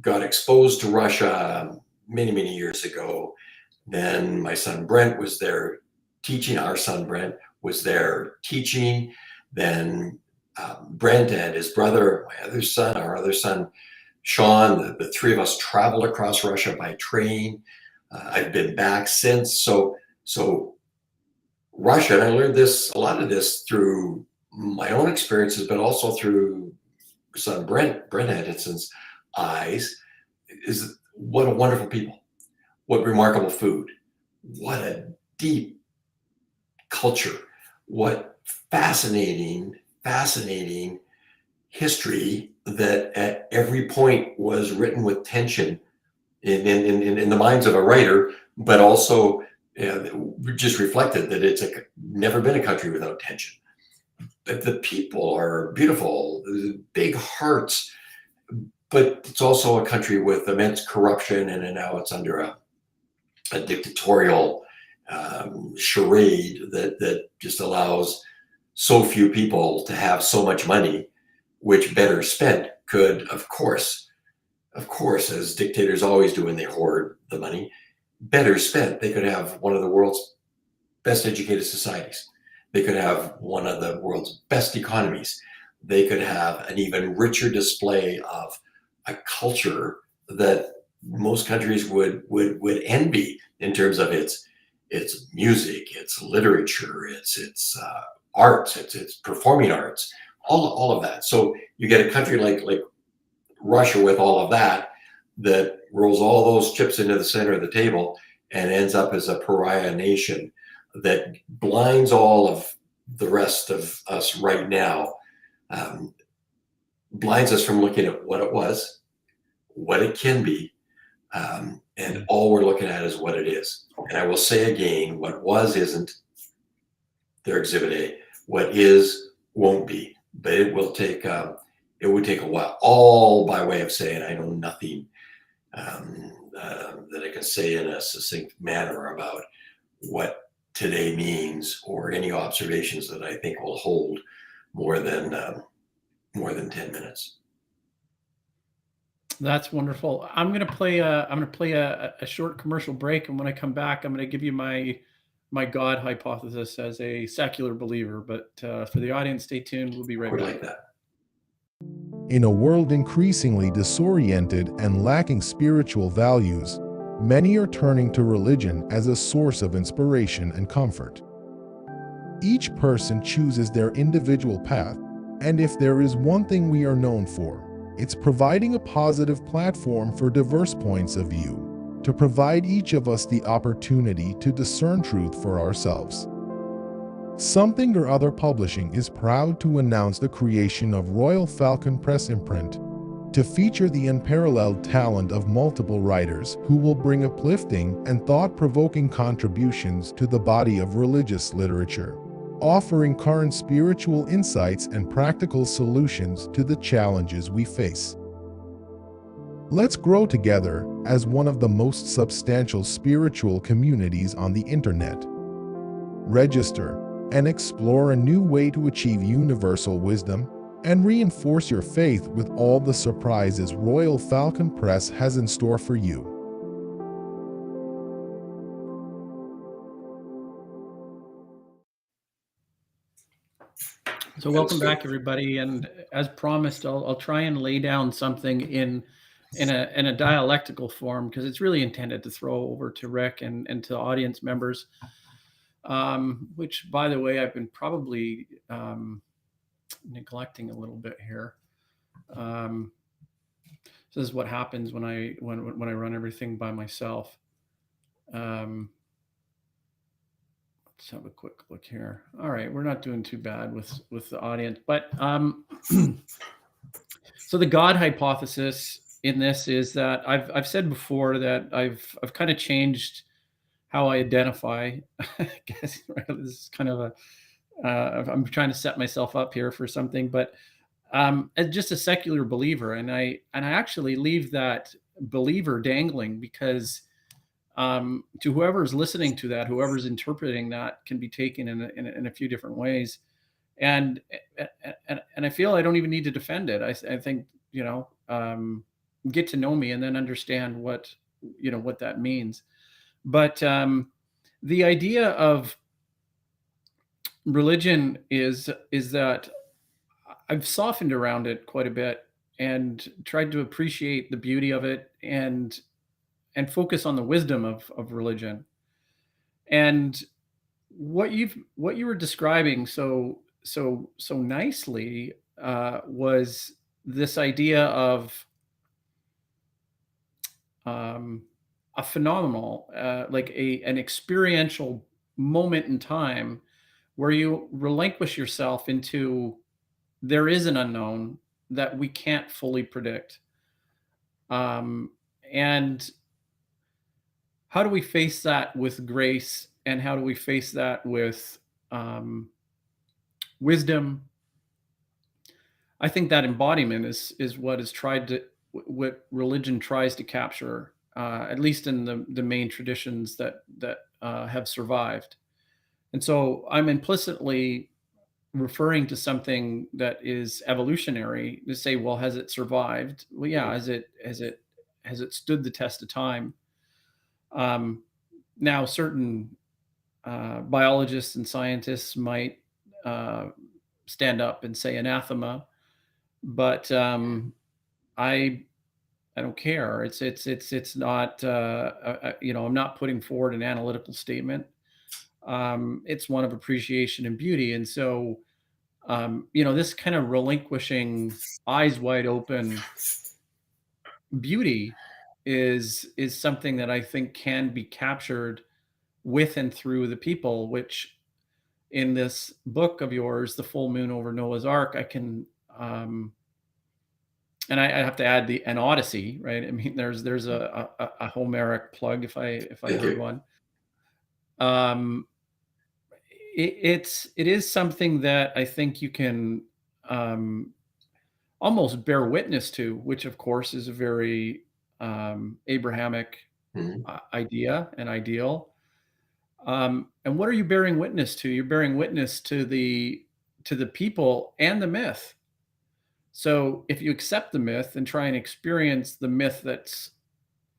got exposed to Russia many years ago. Then my son Brent was there teaching. Our son Brent was there teaching. Then Brent and his brother, our other son Sean, the three of us traveled across Russia by train. I've been back since. So Russia, and I learned a lot of this through my own experiences, but also through son Brent Anton's eyes, is what a wonderful people, what remarkable food, what a deep culture, what fascinating history that at every point was written with tension in the minds of a writer, but also just reflected that it's never been a country without tension. But the people are beautiful, big hearts, but it's also a country with immense corruption, and now it's under a dictatorial charade that just allows so few people to have so much money, which better spent could, of course, as dictators always do when they hoard the money, better spent, they could have one of the world's best educated societies. They could have one of the world's best economies. They could have an even richer display of a culture that most countries would envy in terms of its music, its literature, its arts, its performing arts, all of that. So you get a country like Russia with all of that rolls all those chips into the center of the table and ends up as a pariah nation that blinds all of the rest of us right now, blinds us from looking at what it was, what it can be, and all we're looking at is what it is. And I will say again, what was isn't their Exhibit A. What is won't be, but it would take a while. All by way of saying I know nothing that I can say in a succinct manner about what today means, or any observations that I think will hold more than 10 minutes. That's wonderful. I'm going to play a short commercial break, and when I come back, I'm going to give you my God hypothesis as a secular believer. But for the audience, stay tuned. We'll be right back. Like that. In a world increasingly disoriented and lacking spiritual values, many are turning to religion as a source of inspiration and comfort. Each person chooses their individual path, and if there is one thing we are known for, it's providing a positive platform for diverse points of view, to provide each of us the opportunity to discern truth for ourselves. Something or Other Publishing is proud to announce the creation of Royal Falcon Press imprint to feature the unparalleled talent of multiple writers who will bring uplifting and thought-provoking contributions to the body of religious literature, offering current spiritual insights and practical solutions to the challenges we face. Let's grow together as one of the most substantial spiritual communities on the internet. Register and explore a new way to achieve universal wisdom and reinforce your faith with all the surprises Royal Falcon Press has in store for you. So welcome back, everybody. And as promised, I'll try and lay down something in a dialectical form, because it's really intended to throw over to Rick and to audience members, which, by the way, I've been probably neglecting a little bit here. So this is what happens when I run everything by myself. Let's have a quick look here. All right, we're not doing too bad with the audience, but so the God hypothesis in this is that I've said before that I've kind of changed how I identify. I guess, right? This is kind of I'm trying to set myself up here for something, but as just a secular believer, and I actually leave that believer dangling, because to whoever's listening to that, whoever's interpreting that, can be taken in a few different ways, and I feel I don't even need to defend it. I think, get to know me and then understand what that means. But the idea of religion is that I've softened around it quite a bit and tried to appreciate the beauty of it and focus on the wisdom of religion. And what you were describing so nicely was this idea of a phenomenal, like an experiential moment in time where you relinquish yourself into, there is an unknown that we can't fully predict. And how do we face that with grace how do we face that with wisdom? I think that embodiment is what religion tries to capture, at least in the main traditions that have survived. And so I'm implicitly referring to something that is evolutionary to say, well, has it survived? Well, yeah, has it stood the test of time? Um, Now, certain biologists and scientists might uh, stand up and say anathema, but I I don't care. It's not I'm not putting forward an analytical statement. It's one of appreciation and beauty, and so this kind of relinquishing, eyes wide open beauty is something that I think can be captured with and through the people, which in this book of yours, The Full Moon Over Noah's Ark, I can and I have to add an Odyssey, right? I mean, there's a Homeric plug if I Thank heard you. one. Um, it is something that I think you can um, almost bear witness to, which of course is a very Abrahamic Mhm. idea and ideal. And what are you bearing witness to? You're bearing witness to the people and the myth. So if you accept the myth and try and experience the myth that's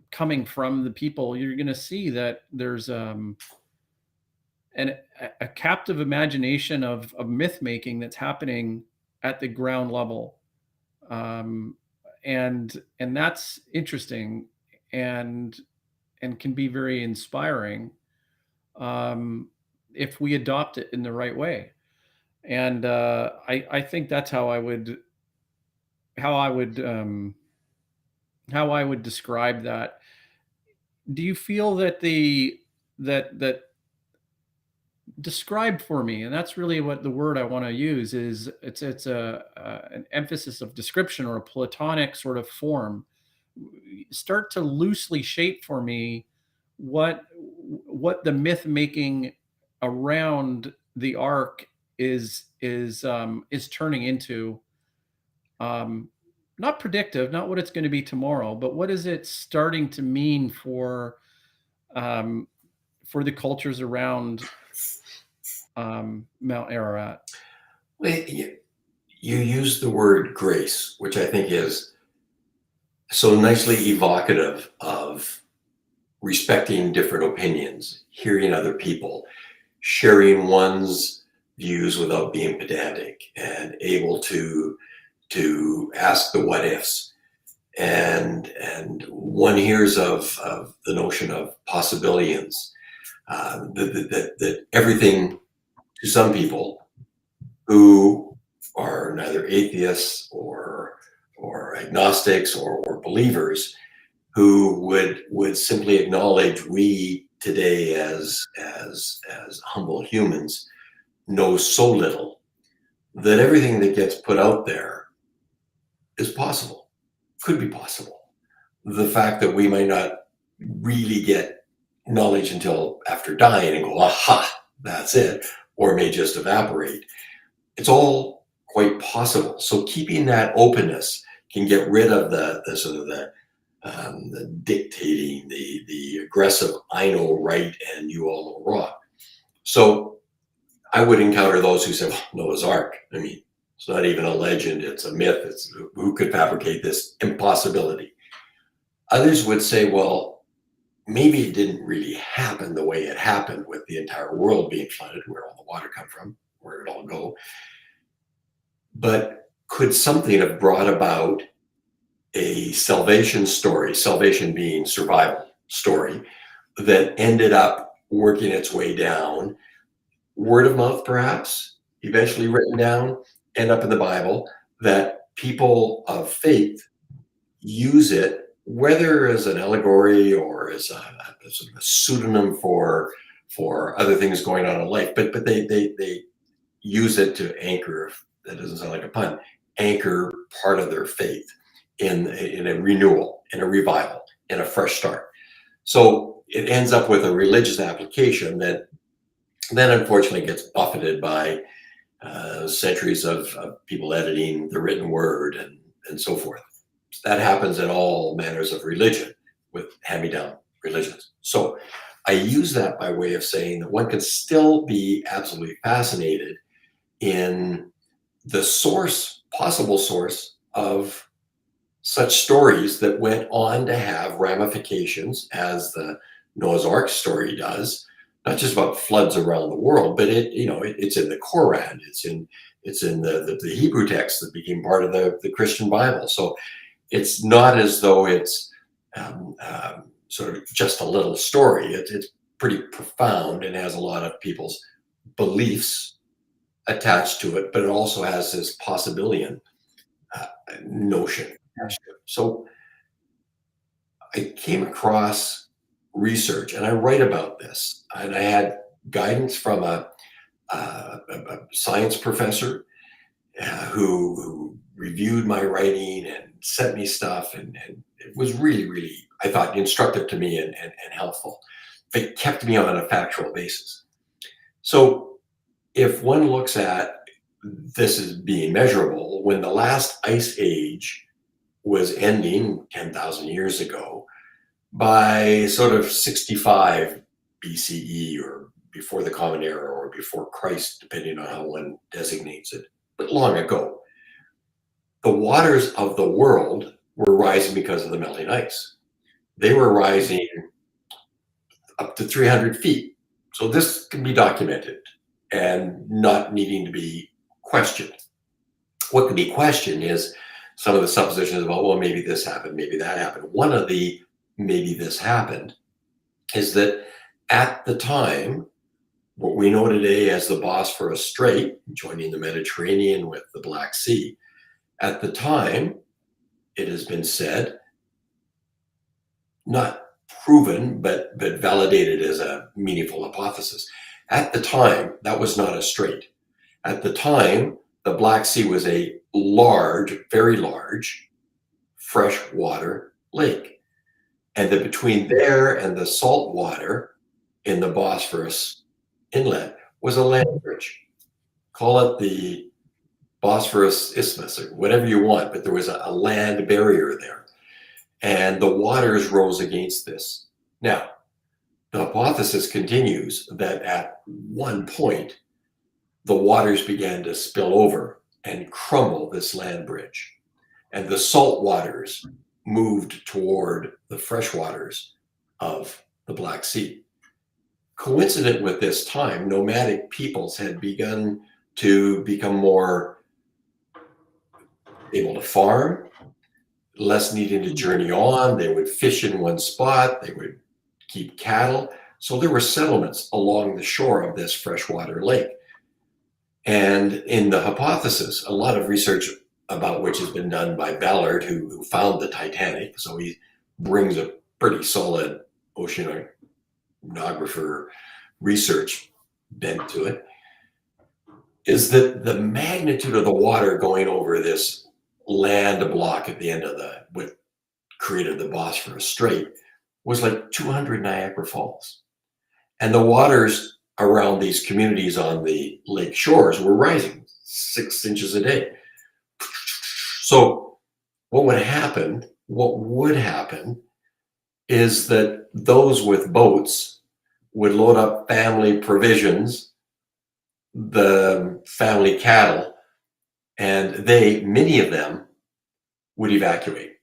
coming from the people, you're going to see that there's a captive imagination of myth making that's happening at the ground level, um, and that's interesting and can be very inspiring um, if we adopt it in the right way. And I think that's how I would how I would describe that. Do you feel that that described for me, and that's really what the word I want to use is, it's an emphasis of description or a platonic sort of form. Start to loosely shape for me what the myth making around the ark is turning into, um not predictive, not what it's going to be tomorrow, but what is it starting to mean um for the cultures around Mount Ararat. Well, you use the word grace, which I think is so nicely evocative of respecting different opinions, hearing other people, sharing one's views without being pedantic, and able to ask the what ifs. And one hears of the notion of possibilians, that everything to some people who are neither atheists or agnostics or believers, who would simply acknowledge we today as humble humans know so little, that everything that gets put out there is possible, could be possible. The fact that we might not really get knowledge until after dying and go, aha, that's it, or may just evaporate. It's all quite possible. So keeping that openness can get rid of the sort of the dictating, the aggressive, I know right and you all know wrong. So I would encounter those who say, well, Noah's Ark. I mean, it's not even a legend, it's a myth. It's who could fabricate this impossibility? Others would say, well, maybe it didn't really happen the way it happened, with the entire world being flooded, where all the water come from, where it all go. But could something have brought about a salvation story, salvation being survival story, that ended up working its way down, word of mouth perhaps, eventually written down, end up in the Bible, that people of faith use it, whether as an allegory or as a sort of a pseudonym for other things going on in life, but they use it to anchor, that doesn't sound like a pun, anchor part of their faith in a renewal, in a revival, in a fresh start. So it ends up with a religious application that then unfortunately gets buffeted by centuries of people editing the written word and so forth. That happens in all manners of religion with hand-me-down religions. So I use that by way of saying that one can still be absolutely fascinated in the source, possible source of such stories that went on to have ramifications, as the Noah's Ark story does, not just about floods around the world, but it's in the Quran, it's in the Hebrew text that became part of the Christian Bible. So it's not as though it's sort of just a little story. It's pretty profound and has a lot of people's beliefs attached to it, but it also has this possibilian notion attached to it. So I came across research, and I write about this, and I had guidance from a science professor who reviewed my writing and sent me stuff, and it was really, really, I thought, instructive to me and helpful. It kept me on a factual basis. So if one looks at this as being measurable, when the last ice age was ending 10,000 years ago, by sort of 65 BCE, or before the Common Era, or before Christ, depending on how one designates it, but long ago, the waters of the world were rising because of the melting ice. They were rising up to 300 feet. So this can be documented and not needing to be questioned. What can be questioned is some of the suppositions about, well, maybe this happened, maybe that happened. One of the maybe this happened is that at the time, what we know today as the Bosphorus Strait, joining the Mediterranean with the Black Sea, at the time, it has been said, not proven, but validated as a meaningful hypothesis. At the time, that was not a strait. At the time, the Black Sea was a large, very large, freshwater lake. And that between there and the salt water in the Bosphorus inlet was a land bridge. Call it the Bosphorus Isthmus or whatever you want, but there was a land barrier there. And the waters rose against this. Now, the hypothesis continues that at one point, the waters began to spill over and crumble this land bridge. And the salt waters moved toward the fresh waters of the Black Sea. Coincident with this time, nomadic peoples had begun to become more able to farm, less needing to journey on. They would fish in one spot, they would keep cattle. So there were settlements along the shore of this freshwater lake. And in the hypothesis, a lot of research about which has been done by Ballard, who found the Titanic, so he brings a pretty solid oceanographer research bent to it, is that the magnitude of the water going over this land block at the end of what created the Bosphorus Strait was like 200 Niagara Falls. And the waters around these communities on the lake shores were rising 6 inches a day. So what would happen is that those with boats would load up family provisions, the family cattle, and many of them would evacuate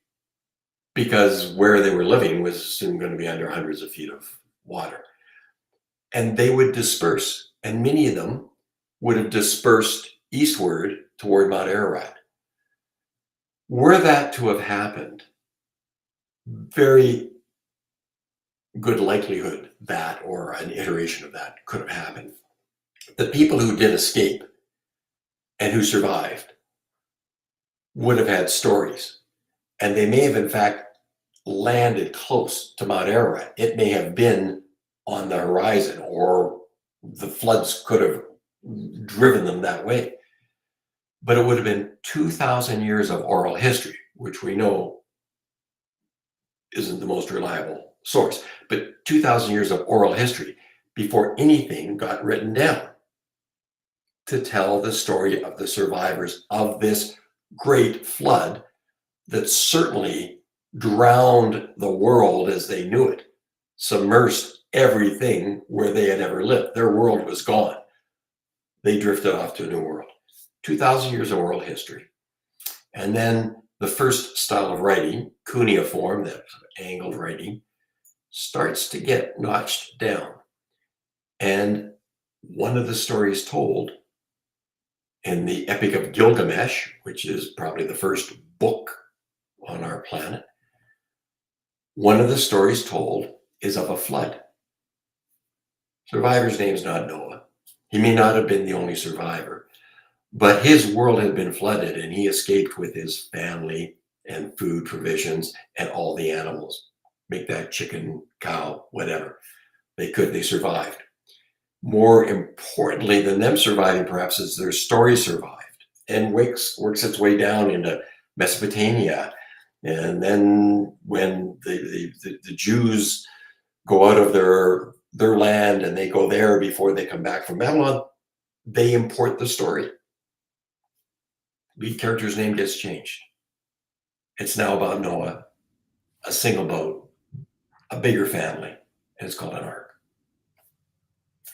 because where they were living was soon going to be under hundreds of feet of water. And they would disperse, and many of them would have dispersed eastward toward Mount Ararat. Were that to have happened, very good likelihood that, or an iteration of that, could have happened. The people who did escape and who survived would have had stories, and they may have in fact landed close to Mount Ararat. It may have been on the horizon, or the floods could have driven them that way. But it would have been 2,000 years of oral history, which we know isn't the most reliable source. But 2,000 years of oral history before anything got written down to tell the story of the survivors of this great flood that certainly drowned the world as they knew it, submersed everything where they had ever lived. Their world was gone. They drifted off to a new world. 2,000 years of oral history. And then the first style of writing, cuneiform, that angled writing, starts to get notched down. And one of the stories told in the Epic of Gilgamesh, which is probably the first book on our planet, one of the stories told is of a flood. Survivor's name's not Noah. He may not have been the only survivor, but his world had been flooded and he escaped with his family and food provisions and all the animals. Make that chicken, cow, whatever. They survived. More importantly than them surviving, perhaps, is their story survived and works its way down into Mesopotamia. And then when the Jews go out of their land and they go there before they come back from Babylon, they import the story. Lead character's name gets changed. It's now about Noah, a single boat, a bigger family, and it's called an ark.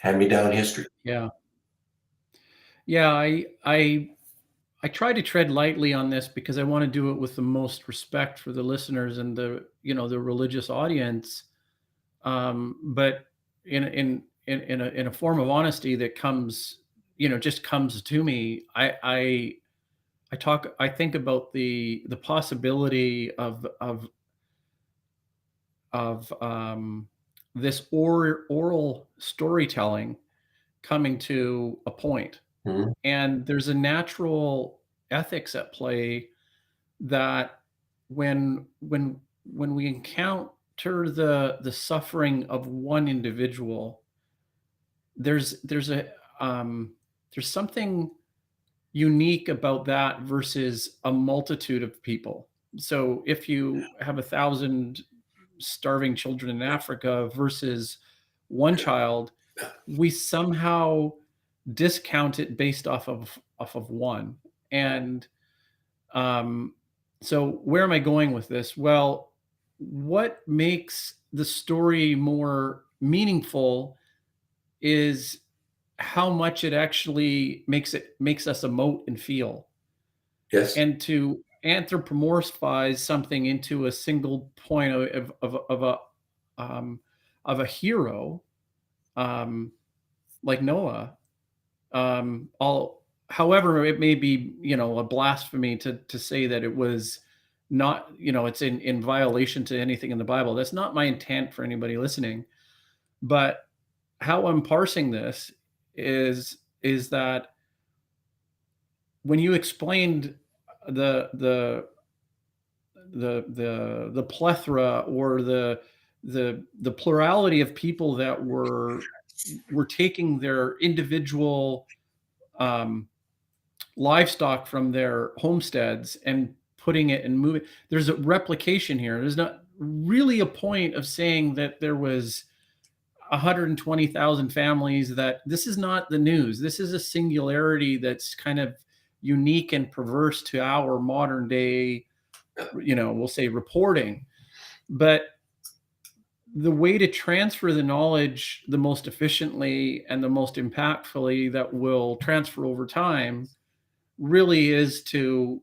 Hand-me-down history. Yeah. I try to tread lightly on this because I want to do it with the most respect for the listeners and the religious audience, but in a form of honesty that comes to me. I think about the possibility of this oral storytelling coming to a point. Mm-hmm. And there's a natural ethics at play that when we encounter the suffering of one individual, there's something unique about that versus a multitude of people. So if you have 1,000 starving children in Africa versus one child, we somehow discount it based off of one. And so where am I going with this? Well, what makes the story more meaningful is how much it actually makes us emote and feel. Yes. And to anthropomorphize something into a single point of a hero, like Noah, however it may be, a blasphemy to say that it was not, it's in violation to anything in the Bible. That's not my intent for anybody listening. But how I'm parsing this is that when you explained the plethora or the plurality of people that were taking their individual livestock from their homesteads and putting it and moving, there's a replication here. There's not really a point of saying that there was 120,000 families. That this is not the news. This is a singularity that's kind of unique and perverse to our modern day, we'll say reporting. But the way to transfer the knowledge the most efficiently and the most impactfully that will transfer over time really is to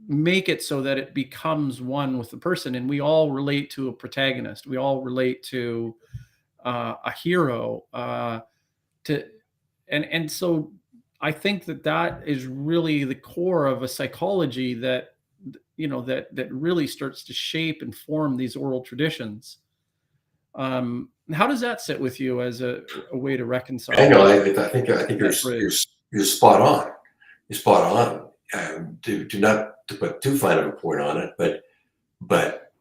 make it so that it becomes one with the person. And we all relate to a protagonist. We all relate to a hero. And so I think that is really the core of a psychology that really starts to shape and form these oral traditions. How does that sit with you as a way to reconcile? I think you're spot on. You're spot on. To not to put too fine of a point on it, but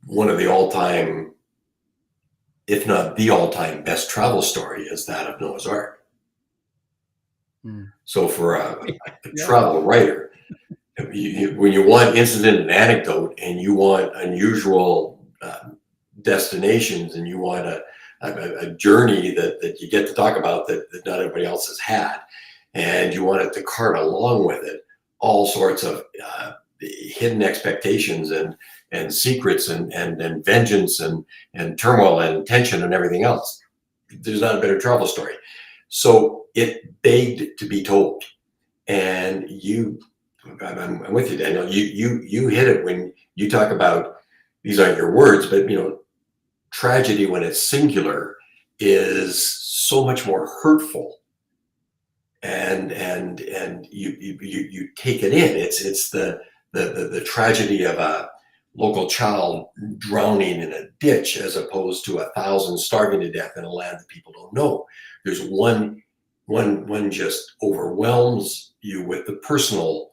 one of the all-time, if not the all-time best travel story is that of Noah's Ark. So for a travel writer, When you want incident and anecdote, and you want unusual destinations, and you want a journey that you get to talk about that not everybody else has had, and you want it to cart along with it all sorts of hidden expectations and secrets and vengeance and turmoil and tension and everything else. There's not a better travel story. So it begged to be told. And I'm with you, Daniel. You hit it when you talk about, these aren't your words, but tragedy when it's singular is so much more hurtful, and you take it in. It's the tragedy of a local child drowning in a ditch, as opposed to 1,000 starving to death in a land that people don't know. There's one just overwhelms you with the personal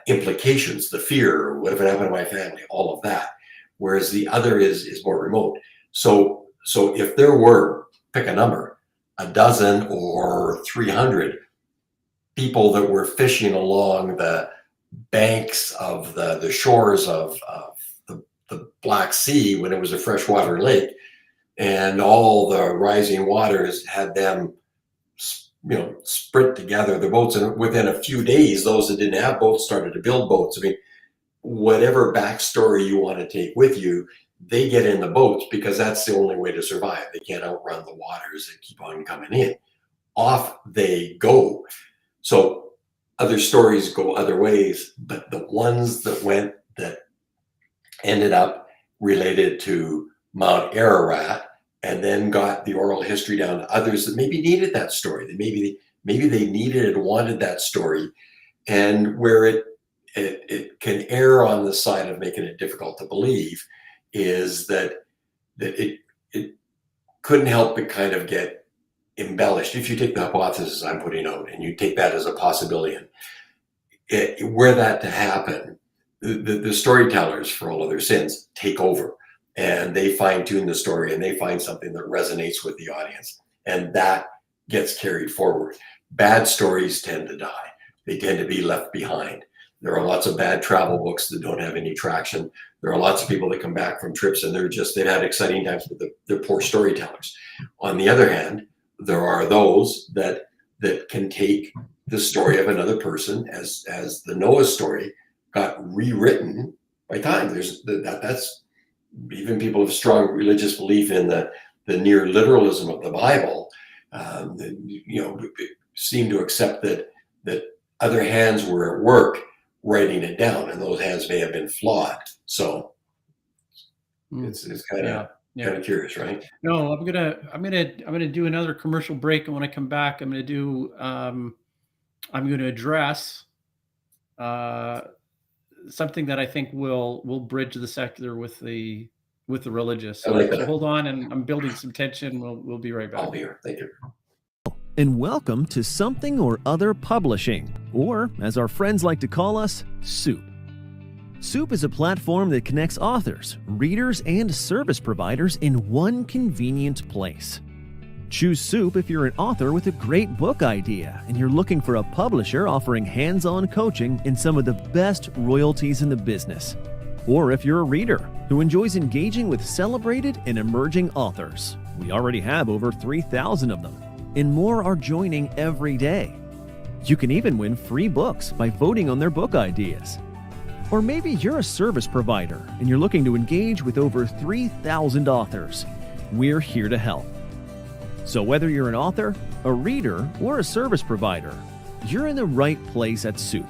implications, the fear, what if it happened to my family, all of that. Whereas the other is more remote. So if there were, pick a number, a dozen or 300 people that were fishing along the banks of the shores of the Black Sea when it was a freshwater lake, and all the rising waters had them sprint together the boats, and within a few days those that didn't have boats started to build boats. I mean, whatever backstory you want to take with you, they get in the boats because that's the only way to survive. They can't outrun the waters that keep on coming in. Off they go. So other stories go other ways, but the ones that ended up related to Mount Ararat, and then got the oral history down to others that maybe needed that story. That maybe they needed and wanted that story, and where it can err on the side of making it difficult to believe is that it couldn't help but kind of get embellished. If you take the hypothesis I'm putting out and you take that as a possibility, and were that to happen, the storytellers, for all of their sins, take over, and they fine tune the story, and they find something that resonates with the audience, and that gets carried forward. Bad stories tend to die. They tend to be left behind. There are lots of bad travel books that don't have any traction. There are lots of people that come back from trips and they've had exciting times, but they're poor storytellers. On the other hand, there are those that can take the story of another person, as the Noah story got rewritten by time. That's even people of strong religious belief in the near literalism of the Bible, seem to accept that other hands were at work writing it down, and those hands may have been flawed. So it's kind of curious, right? No, I'm gonna do another commercial break, and when I come back, I'm gonna address something that I think will bridge the secular with the religious. So hold on, and I'm building some tension. We'll be right back. I'll be here. Thank you. And welcome to Something or Other Publishing, or as our friends like to call us, Soup. Soup is a platform that connects authors, readers, and service providers in one convenient place. Choose Soup if you're an author with a great book idea and you're looking for a publisher offering hands-on coaching in some of the best royalties in the business. Or if you're a reader who enjoys engaging with celebrated and emerging authors. We already have over 3,000 of them, and more are joining every day. You can even win free books by voting on their book ideas. Or maybe you're a service provider and you're looking to engage with over 3,000 authors. We're here to help. So whether you're an author, a reader, or a service provider, you're in the right place at Soup.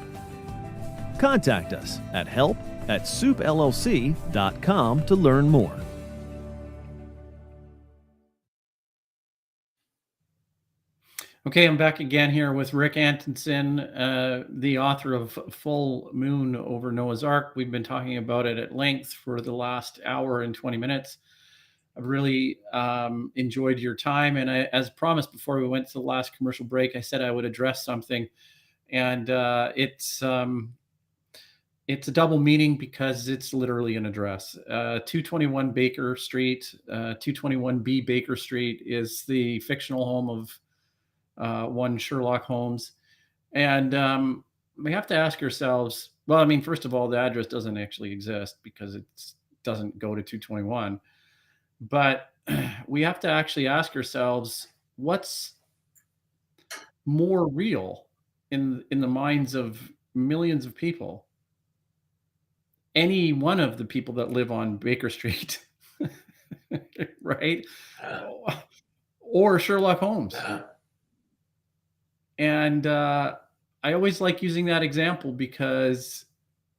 Contact us at help@soupllc.com to learn more. Okay, I'm back again here with Rick Antonson, the author of Full Moon Over Noah's Ark. We've been talking about it at length for the last hour and 20 minutes. I've really enjoyed your time. And as promised before we went to the last commercial break, I said I would address something. And it's a double meaning because it's literally an address. 221 Baker Street, 221B Baker Street is the fictional home of one Sherlock Holmes. And we have to ask ourselves, well, I mean, first of all, the address doesn't actually exist because it doesn't go to 221. But we have to actually ask ourselves, what's more real in the minds of millions of people? Any one of the people that live on Baker Street, right? Or Sherlock Holmes. And I always like using that example because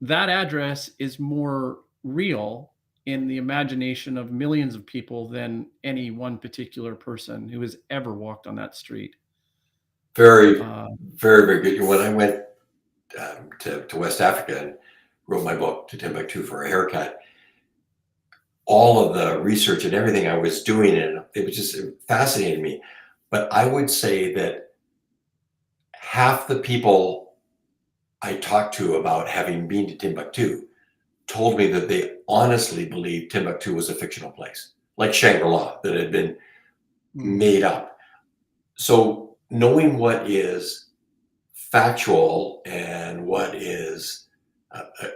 that address is more real in the imagination of millions of people than any one particular person who has ever walked on that street. Very, very, very good. When I went to West Africa and wrote my book, To Timbuktu for a Haircut, all of the research and everything I was doing, and it fascinated me. But I would say that half the people I talked to about having been to Timbuktu told me that they honestly believed Timbuktu was a fictional place, like Shangri-La, that had been made up. So knowing what is factual and what is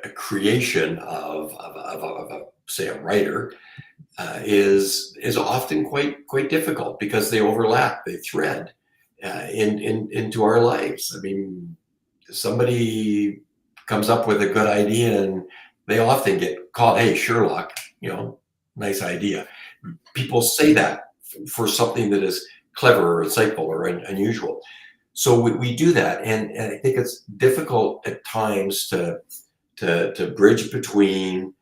a creation of say a writer is often quite difficult because they overlap, they thread into our lives. I mean, somebody comes up with a good idea and they often get called, hey, Sherlock, nice idea. People say that for something that is clever or insightful or unusual. So we do that. And I think it's difficult at times to bridge between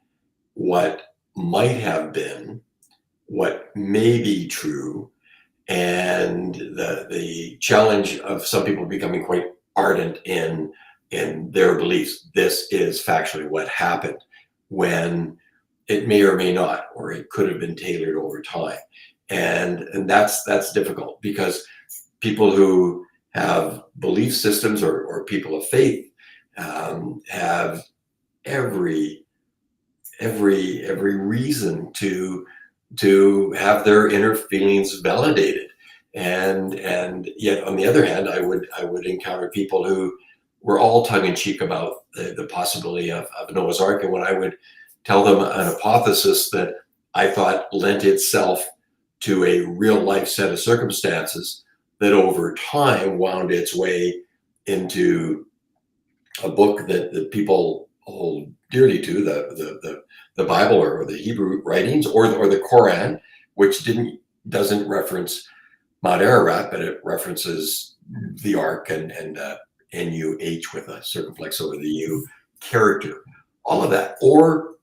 what might have been, what may be true, and the challenge of some people becoming quite ardent in their beliefs. This is factually what happened, when it may or may not, or it could have been tailored over time. And that's difficult because people who have belief systems or people of faith have every reason to have their inner feelings validated, and yet on the other hand, I would encounter people who were all tongue-in-cheek about the possibility of Noah's Ark, and when I would tell them an hypothesis that I thought lent itself to a real life set of circumstances that over time wound its way into a book that people hold dearly to, the Bible or the Hebrew writings or the Quran, which doesn't reference Mount Ararat, but it references the Ark and NUH with a circumflex over the U character, all of that, or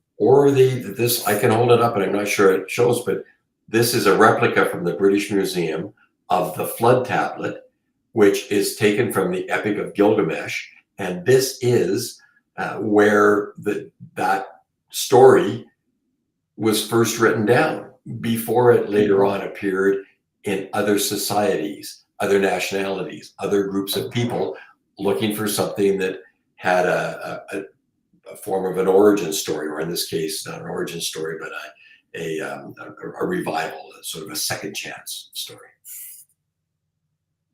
this, I can hold it up and I'm not sure it shows, but this is a replica from the British Museum of the flood tablet, which is taken from the Epic of Gilgamesh, and this is where that story was first written down before it later on appeared in other societies, other nationalities, other groups of people looking for something that had a form of an origin story, or in this case, not an origin story, but a revival, sort of a second chance story.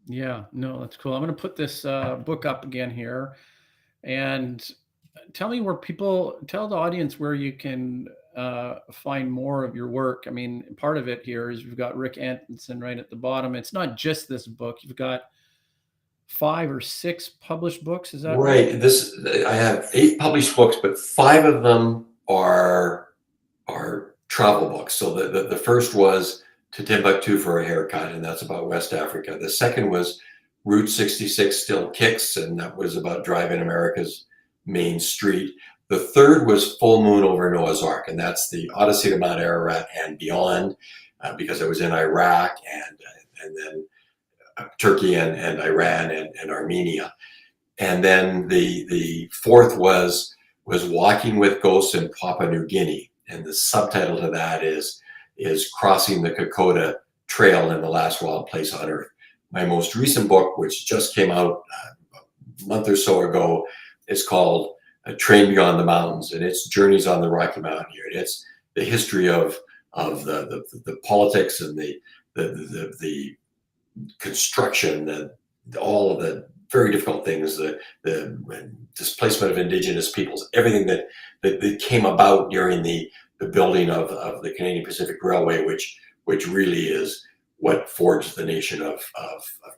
Yeah, no, that's cool. I'm going to put this book up again here, and tell the audience where you can find more of your work. I mean, part of it here is we've got Rick Anton right at the bottom. It's not just this book. You've got 5 or 6 published books. Is that right? I have 8 published books, but 5 of them are travel books. So the first was To Timbuktu for a Haircut, and that's about West Africa. The second was Route 66 Still Kicks, and that was about driving America's main street. The third was Full Moon over Noah's Ark, and that's the Odyssey to Mount Ararat and beyond, because I was in Iraq and then Turkey and Iran and Armenia. And then the fourth was Walking with Ghosts in Papua New Guinea, and the subtitle to that is Crossing the Kokoda Trail in the Last Wild Place on Earth. My most recent book, which just came out a month or so ago, is called A Train Beyond the Mountains, and it's journeys on the Rocky Mountain here. And it's the history of the politics and the construction, all of the very difficult things, the displacement of indigenous peoples, everything that came about during the building of the Canadian Pacific Railway, which really is what forged the nation of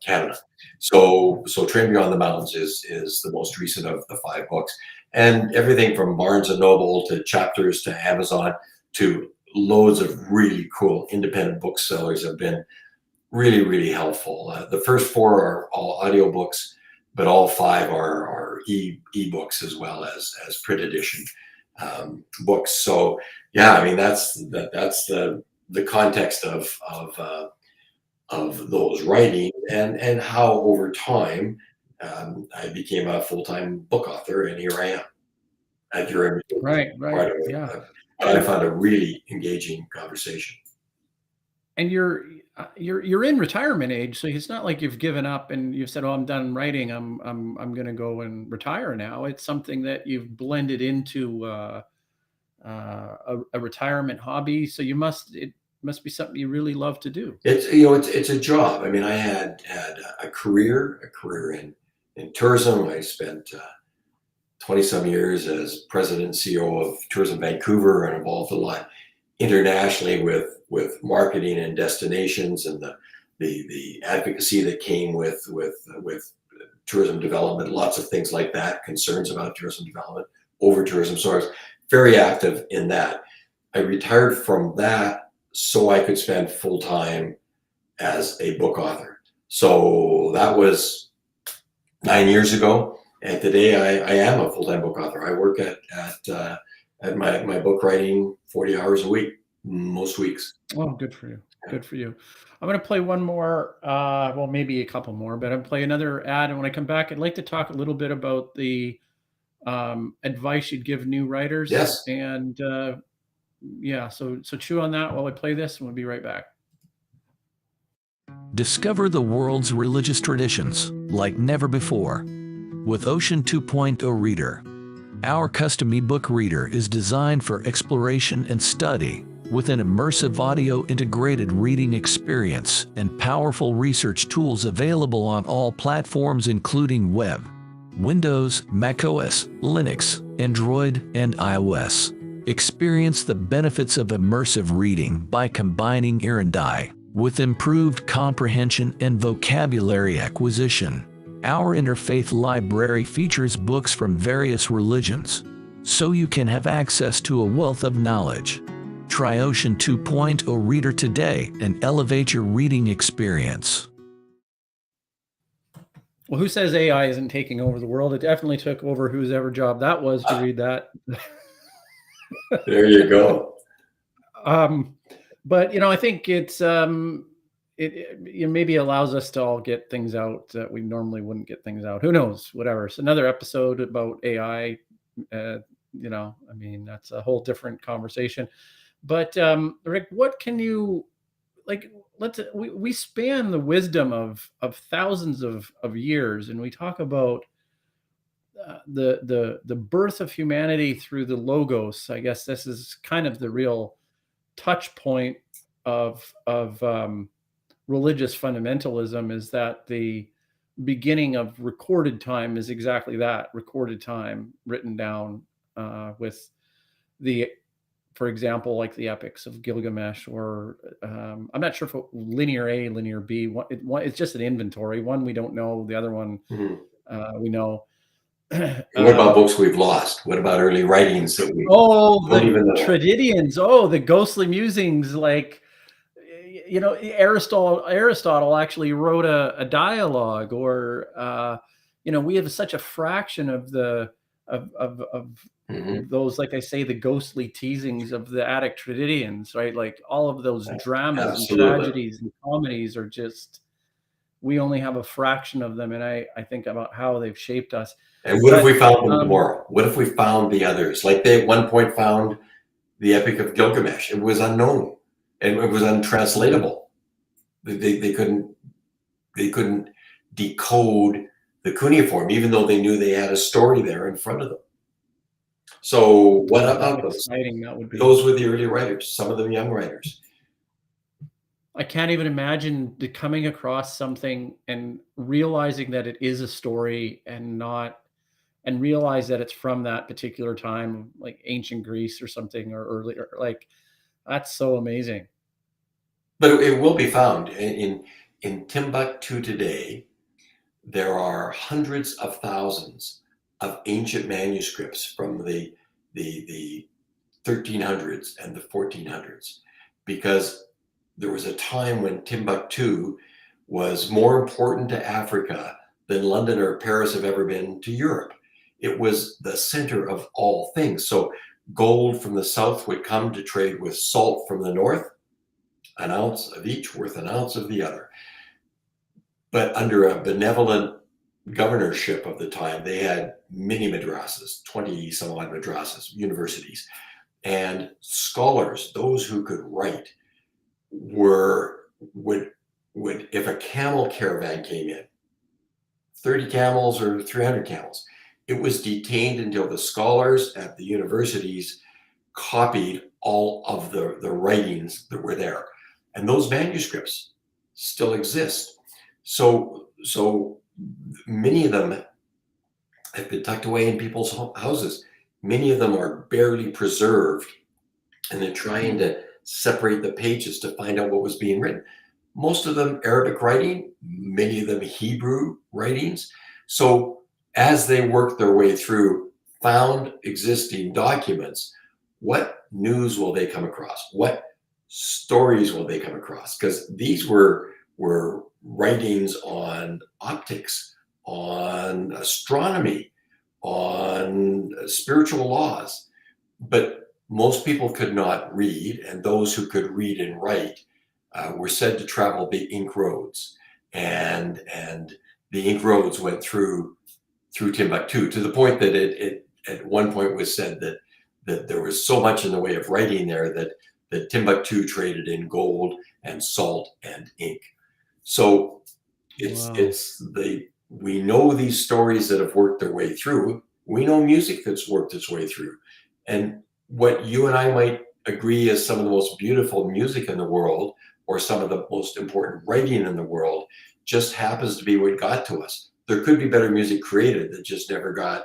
Canada. So Train Beyond the Mountains is the most recent of the 5 books, and everything from Barnes and Noble to Chapters to Amazon to loads of really cool independent booksellers have been really, really helpful. The first 4 are all audiobooks, but all 5 are e-books as well as print edition books. So yeah, I mean that's the context of those writing and how over time I became a full-time book author, and here I am at your Right. part of it. Yeah. I found a really engaging conversation. And you're in retirement age, so it's not like you've given up and you've said, "Oh, I'm done writing. I'm going to go and retire now." It's something that you've blended into a retirement hobby. So it must be something you really love to do. It's a job. I mean, I had a career in tourism. I spent 20-some years as president and CEO of Tourism Vancouver, and involved a lot internationally with marketing and destinations, and the advocacy that came with tourism development, lots of things like that, concerns about tourism development, over tourism. So I was very active in that. I retired from that so I could spend full time as a book author. So that was 9 years ago, and today I am a full-time book author. I work at my book writing 40 hours a week, most weeks. Oh, good for you. Good for you. I'm going to play one more, well, maybe a couple more, but I'll play another ad. And when I come back, I'd like to talk a little bit about the advice you'd give new writers. Yes. And yeah, so chew on that while I play this, and we'll be right back. Discover the world's religious traditions like never before with Ocean 2.0 Reader. Our custom ebook reader is designed for exploration and study with an immersive audio integrated reading experience and powerful research tools available on all platforms including web, Windows, macOS, Linux, Android, and iOS. Experience the benefits of immersive reading by combining ear and eye with improved comprehension and vocabulary acquisition. Our interfaith library features books from various religions, so you can have access to a wealth of knowledge. Try Ocean 2.0 Reader today and elevate your reading experience. Well, who says AI isn't taking over the world? It definitely took over whose ever job that was to read that. There you go. But I think it's it maybe allows us to all get things out that we normally wouldn't get things out. Who knows? Whatever. It's another episode about AI. I mean, that's a whole different conversation. But Rick, what can you we span the wisdom of thousands of years, and we talk about the birth of humanity through the Logos. I guess this is kind of the real touch point of religious fundamentalism, is that the beginning of recorded time is exactly that, recorded time written down with for example, like the epics of Gilgamesh, or I'm not sure if linear A, linear B. It's just an inventory. One we don't know, the other one we know. And what about books we've lost? What about early writings that we don't even know? Tragedians. Oh, the ghostly musings. Like, Aristotle actually wrote a dialogue, or we have such a fraction of the those, like I say, the ghostly teasings of the Attic tragedians, right? Like all of those dramas Absolutely. and tragedies and comedies are just, we only have a fraction of them. And I think about how they've shaped us. And what if we found them tomorrow? What if we found the others? Like they at one point found the Epic of Gilgamesh. It was unknown and it was untranslatable. They couldn't decode the cuneiform, even though they knew they had a story there in front of them. So what about those? Exciting that would be. Those were the early writers, some of them young writers. I can't even imagine coming across something and realizing that it is a story and not, and realize that it's from that particular time, like ancient Greece or something, or earlier. Like, that's so amazing. But it will be found in Timbuktu today. There are hundreds of thousands of ancient manuscripts from the 1300s and the 1400s, because there was a time when Timbuktu was more important to Africa than London or Paris have ever been to Europe. It was the center of all things. So gold from the south would come to trade with salt from the north, an ounce of each worth an ounce of the other. But under a benevolent governorship of the time, they had many madrasas, 20 some odd madrasas, universities, and scholars, those who could write, would if a camel caravan came in, 30 camels or 300 camels, it was detained until the scholars at the universities copied all of the writings that were there. And those manuscripts still exist. So many of them have been tucked away in people's houses. Many of them are barely preserved, and they're trying to separate the pages to find out what was being written. Most of them Arabic writing, many of them Hebrew writings. So as they work their way through found existing documents, what news will they come across? What stories will they come across? Because these were writings on optics, on astronomy, on spiritual laws. But most people could not read, and those who could read and write were said to travel the ink roads. And the ink roads went through Timbuktu, to the point that it at one point was said that there was so much in the way of writing there that Timbuktu traded in gold and salt and ink. So we know these stories that have worked their way through. We know music that's worked its way through. And what you and I might agree is some of the most beautiful music in the world, or some of the most important writing in the world, just happens to be what got to us. There could be better music created that just never got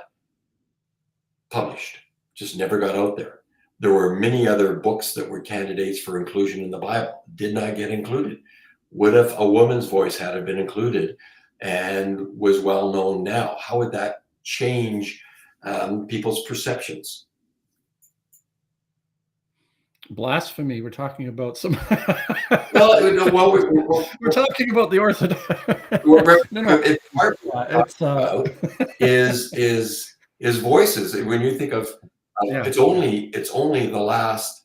published, just never got out there. There were many other books that were candidates for inclusion in the Bible, did not get included. What if a woman's voice had been included and was well known now? How would that change people's perceptions? Blasphemy. We're talking about some. We're talking about the Orthodox. Is voices. When you think of it's only the last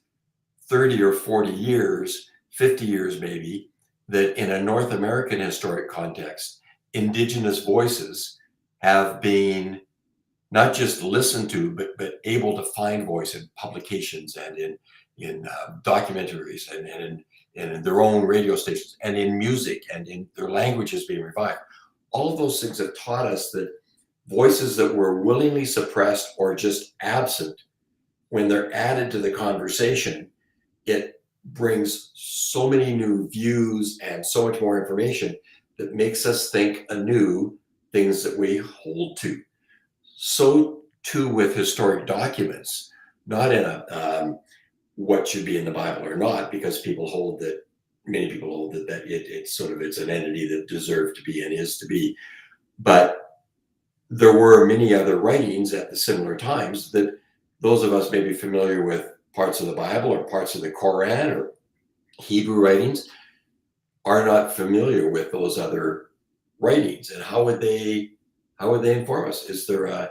30 or 40 years, 50 years maybe, that in a North American historic context, Indigenous voices have been not just listened to, but able to find voice in publications and in documentaries and in their own radio stations and in music and in their languages being revived. All of those things have taught us that voices that were willingly suppressed or just absent, when they're added to the conversation, it brings so many new views and so much more information that makes us think anew things that we hold to. So too with historic documents, not in a what should be in the Bible or not, because many people hold that it's an entity that deserved to be and is to be. But there were many other writings at the similar times that those of us may be familiar with parts of the Bible or parts of the Quran or Hebrew writings are not familiar with those other writings. And how would they inform us? Is there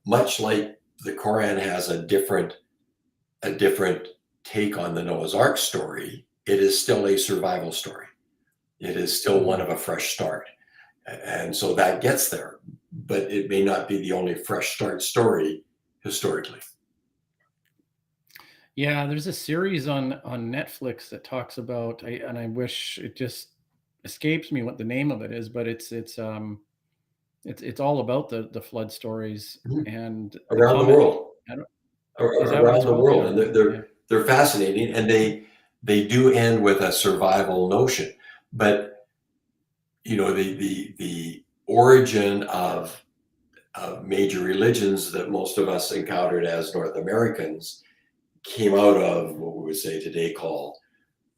much like the Quran has a different take on the Noah's Ark story, it is still a survival story. It is still one of a fresh start. And so that gets there, but it may not be the only fresh start story historically. Yeah, there's a series on Netflix that talks about, and I wish it just escapes me what the name of it is, but it's all about the flood stories and around the world. And they're fascinating, and they do end with a survival notion. But the origin of major religions that most of us encountered as North Americans came out of what we would say today call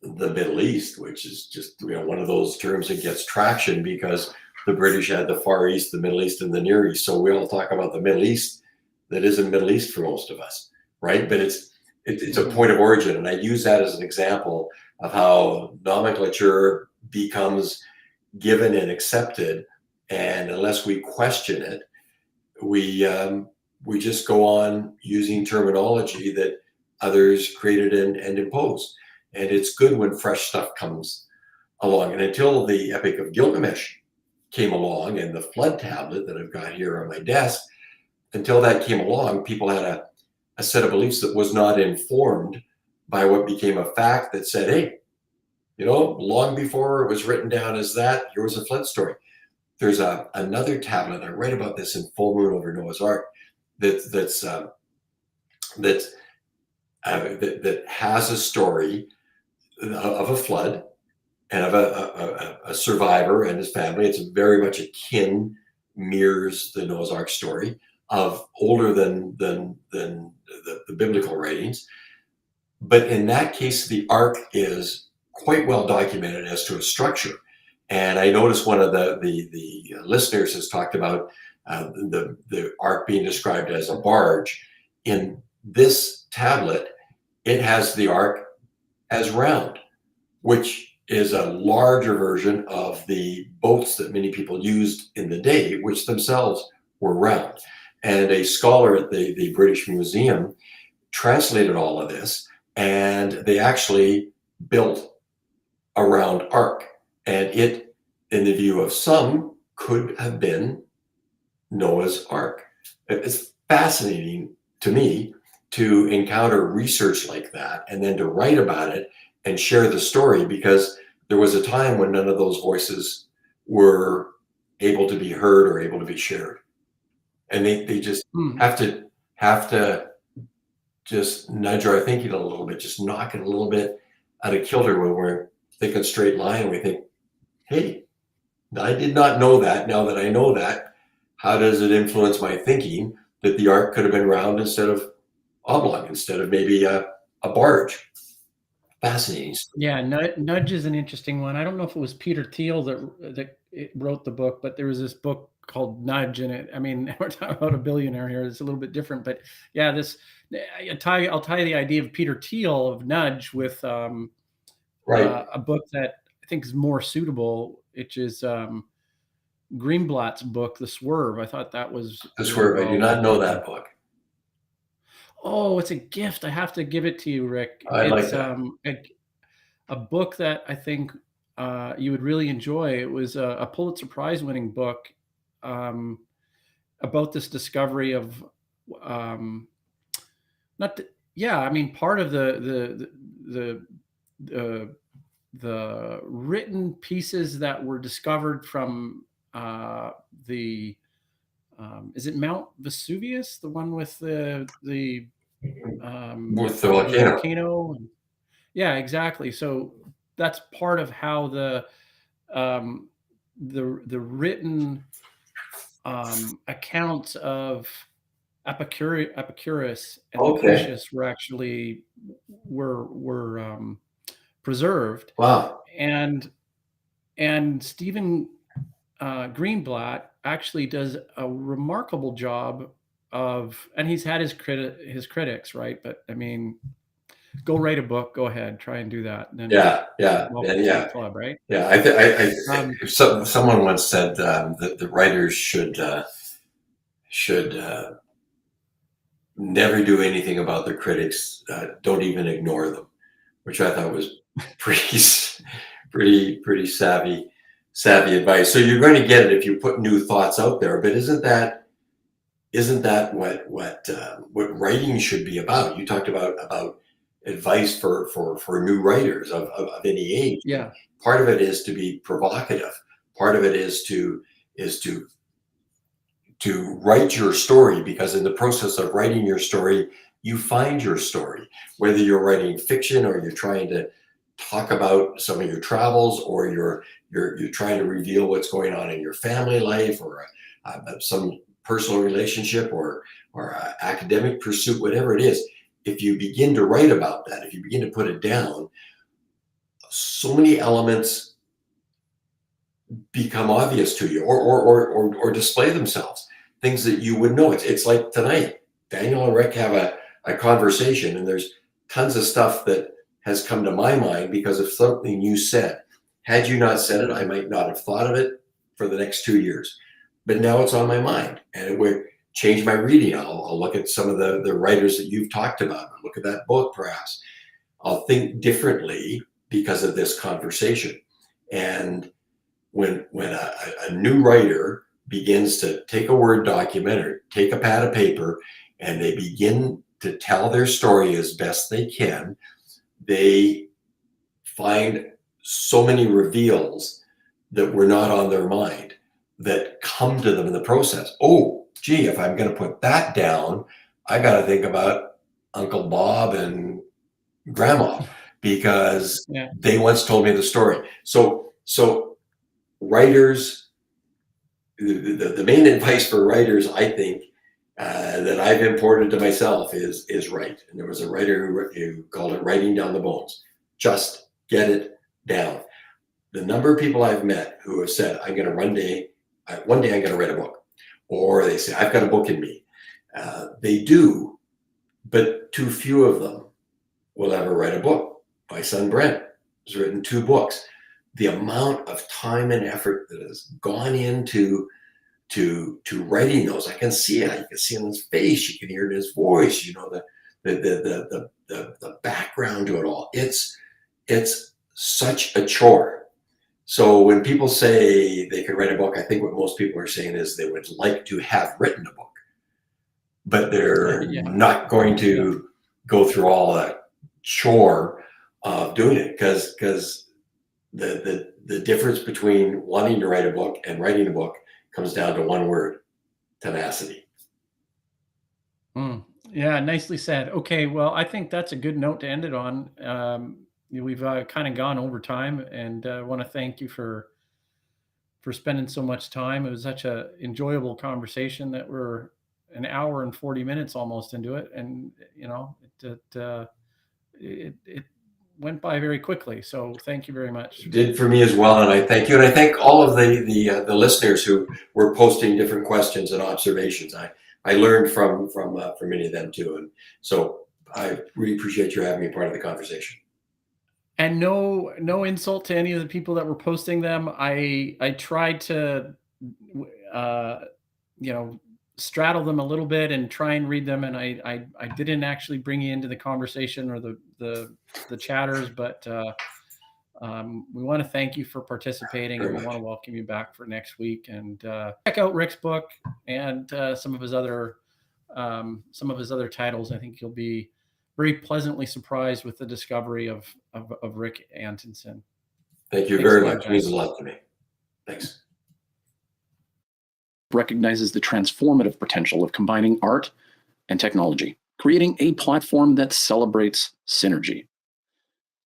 the Middle East, which is just one of those terms that gets traction because the British had the Far East, the Middle East, and the Near East. So we all talk about the Middle East that isn't Middle East for most of us, right? But it's a point of origin, and I use that as an example of how nomenclature becomes given and accepted, and unless we question it, we just go on using terminology that others created and imposed. And it's good when fresh stuff comes along. And until the Epic of Gilgamesh came along and the flood tablet that I've got here on my desk, until that came along, people had a set of beliefs that was not informed by what became a fact that said, hey, long before it was written down as that, here was a flood story. There's another tablet, I write about this in Full Moon Over Noah's Ark, that has a story of a flood and of a survivor and his family. It's very much mirrors the Noah's Ark story of older than the biblical writings. But in that case, the Ark is quite well documented as to its structure. And I noticed one of the listeners has talked about the Ark being described as a barge. In this tablet, it has the Ark as round, which is a larger version of the boats that many people used in the day, which themselves were round. And a scholar at the British Museum translated all of this, and they actually built a round Ark. And it, in the view of some, could have been Noah's Ark. It's fascinating to me to encounter research like that and then to write about it and share the story, because there was a time when none of those voices were able to be heard or able to be shared. And they just have to just nudge our thinking a little bit, just knock it a little bit out of kilter when we're thinking straight line. We think, hey, I did not know that. Now that I know that, how does it influence my thinking that the Ark could have been round instead of oblong, instead of maybe a barge? Fascinating. Yeah, nudge is an interesting one. I don't know if it was Peter Thiel that wrote the book, but there was this book called Nudge in it. I mean, we're talking about a billionaire here. It's a little bit different, but yeah, I'll tie the idea of Peter Thiel of Nudge with Right. A book that I think is more suitable, which is Greenblatt's book, The Swerve. I thought that was The Swerve. I do not know that book. Oh, it's a gift. I have to give it to you, Rick. I like It's that. a book that I think you would really enjoy. It was a Pulitzer Prize winning book about this discovery of not the, yeah, I mean, part of the written pieces that were discovered from the is it Mount Vesuvius, the one with the With the volcano. Yeah, exactly. So that's part of how the written accounts of Epicurus and Lucretius were actually preserved. Wow. And Stephen Greenblatt actually does a remarkable job of, and he's had his critics, right? But I mean, go write a book. Go ahead, try and do that. And then Yeah. welcome to the club, right? Yeah. Someone once said that the writers should never do anything about their critics. Don't even ignore them, which I thought was pretty savvy advice. So you're going to get it if you put new thoughts out there. But isn't that what writing should be about? You talked about advice for new writers of any age. Yeah. Part of it is to be provocative. Part of it is to write your story, because in the process of writing your story, you find your story. Whether you're writing fiction or you're trying talk about some of your travels, or you're trying to reveal what's going on in your family life, or some personal relationship, or academic pursuit, whatever it is. If you begin to write about that, if you begin to put it down, so many elements become obvious to you, or display themselves, things that you would know. It's like tonight, Daniel and Rick have a conversation, and there's tons of stuff that has come to my mind because of something you said. Had you not said it, I might not have thought of it for the next 2 years, but now it's on my mind, and it would change my reading. I'll look at some of the writers that you've talked about, and look at that book perhaps. I'll think differently because of this conversation. And when a new writer begins to take a Word document or take a pad of paper, and they begin to tell their story as best they can, they find so many reveals that were not on their mind that come to them in the process. Oh, gee, if I'm going to put that down, I got to think about Uncle Bob and Grandma, because they once told me the story. So writers, the main advice for writers, I think, that I've imported to myself is write. And there was a writer who called it writing down the bones. Just get it down. The number of people I've met who have said, one day I'm going to write a book, or they say, I've got a book in me. They do, but too few of them will ever write a book. My son Brent has written 2 books. The amount of time and effort that has gone into writing those, I can see it. You can see it in his face. You can hear it in his voice. You know, the background to it all. It's such a chore. So when people say they could write a book, I think what most people are saying is they would like to have written a book, but they're not going to go through all that chore of doing it, because the difference between wanting to write a book and writing a book comes down to one word: tenacity. Yeah, nicely said. Okay, well, I think that's a good note to end it on. We've kind of gone over time, and I want to thank you for spending so much time. It was such a enjoyable conversation that we're an hour and 40 minutes almost into it, and you know, it went by very quickly. So thank you very much. It did for me as well, and I thank you, and I thank all of the listeners who were posting different questions and observations. I learned from many of them too, and so I really appreciate you having me part of the conversation. And no insult to any of the people that were posting them. I tried to, straddle them a little bit and try and read them. And I didn't actually bring you into the conversation or the chatters, but we want to thank you for participating, and we want to welcome you back for next week. And check out Rick's book and some of his other titles. I think you'll be very pleasantly surprised with the discovery of Rick Antonson. Thank you very much. It means a lot to me. Thanks. Recognizes the transformative potential of combining art and technology, creating a platform that celebrates synergy.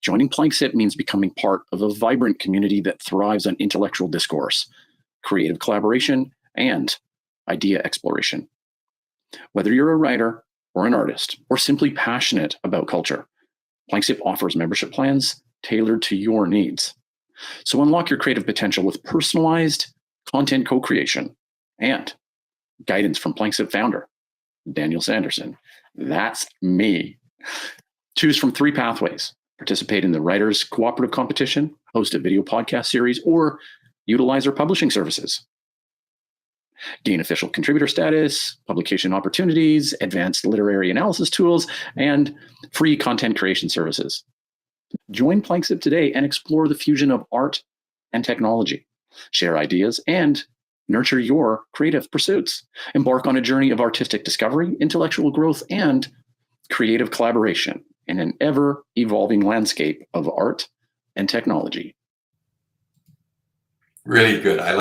Joining Planksip means becoming part of a vibrant community that thrives on intellectual discourse, creative collaboration, and idea exploration. Whether you're a writer or an artist, or simply passionate about culture, Planksip offers membership plans tailored to your needs. So unlock your creative potential with personalized content co-creation and guidance from Planksip founder, Daniel Sanderson. That's me. Choose from 3 pathways: participate in the Writers Cooperative Competition, host a video podcast series, or utilize our publishing services. Gain official contributor status, publication opportunities, advanced literary analysis tools, and free content creation services. Join Planksip today and explore the fusion of art and technology. Share ideas and nurture your creative pursuits. Embark on a journey of artistic discovery, intellectual growth, and creative collaboration in an ever-evolving landscape of art and technology. Really good. I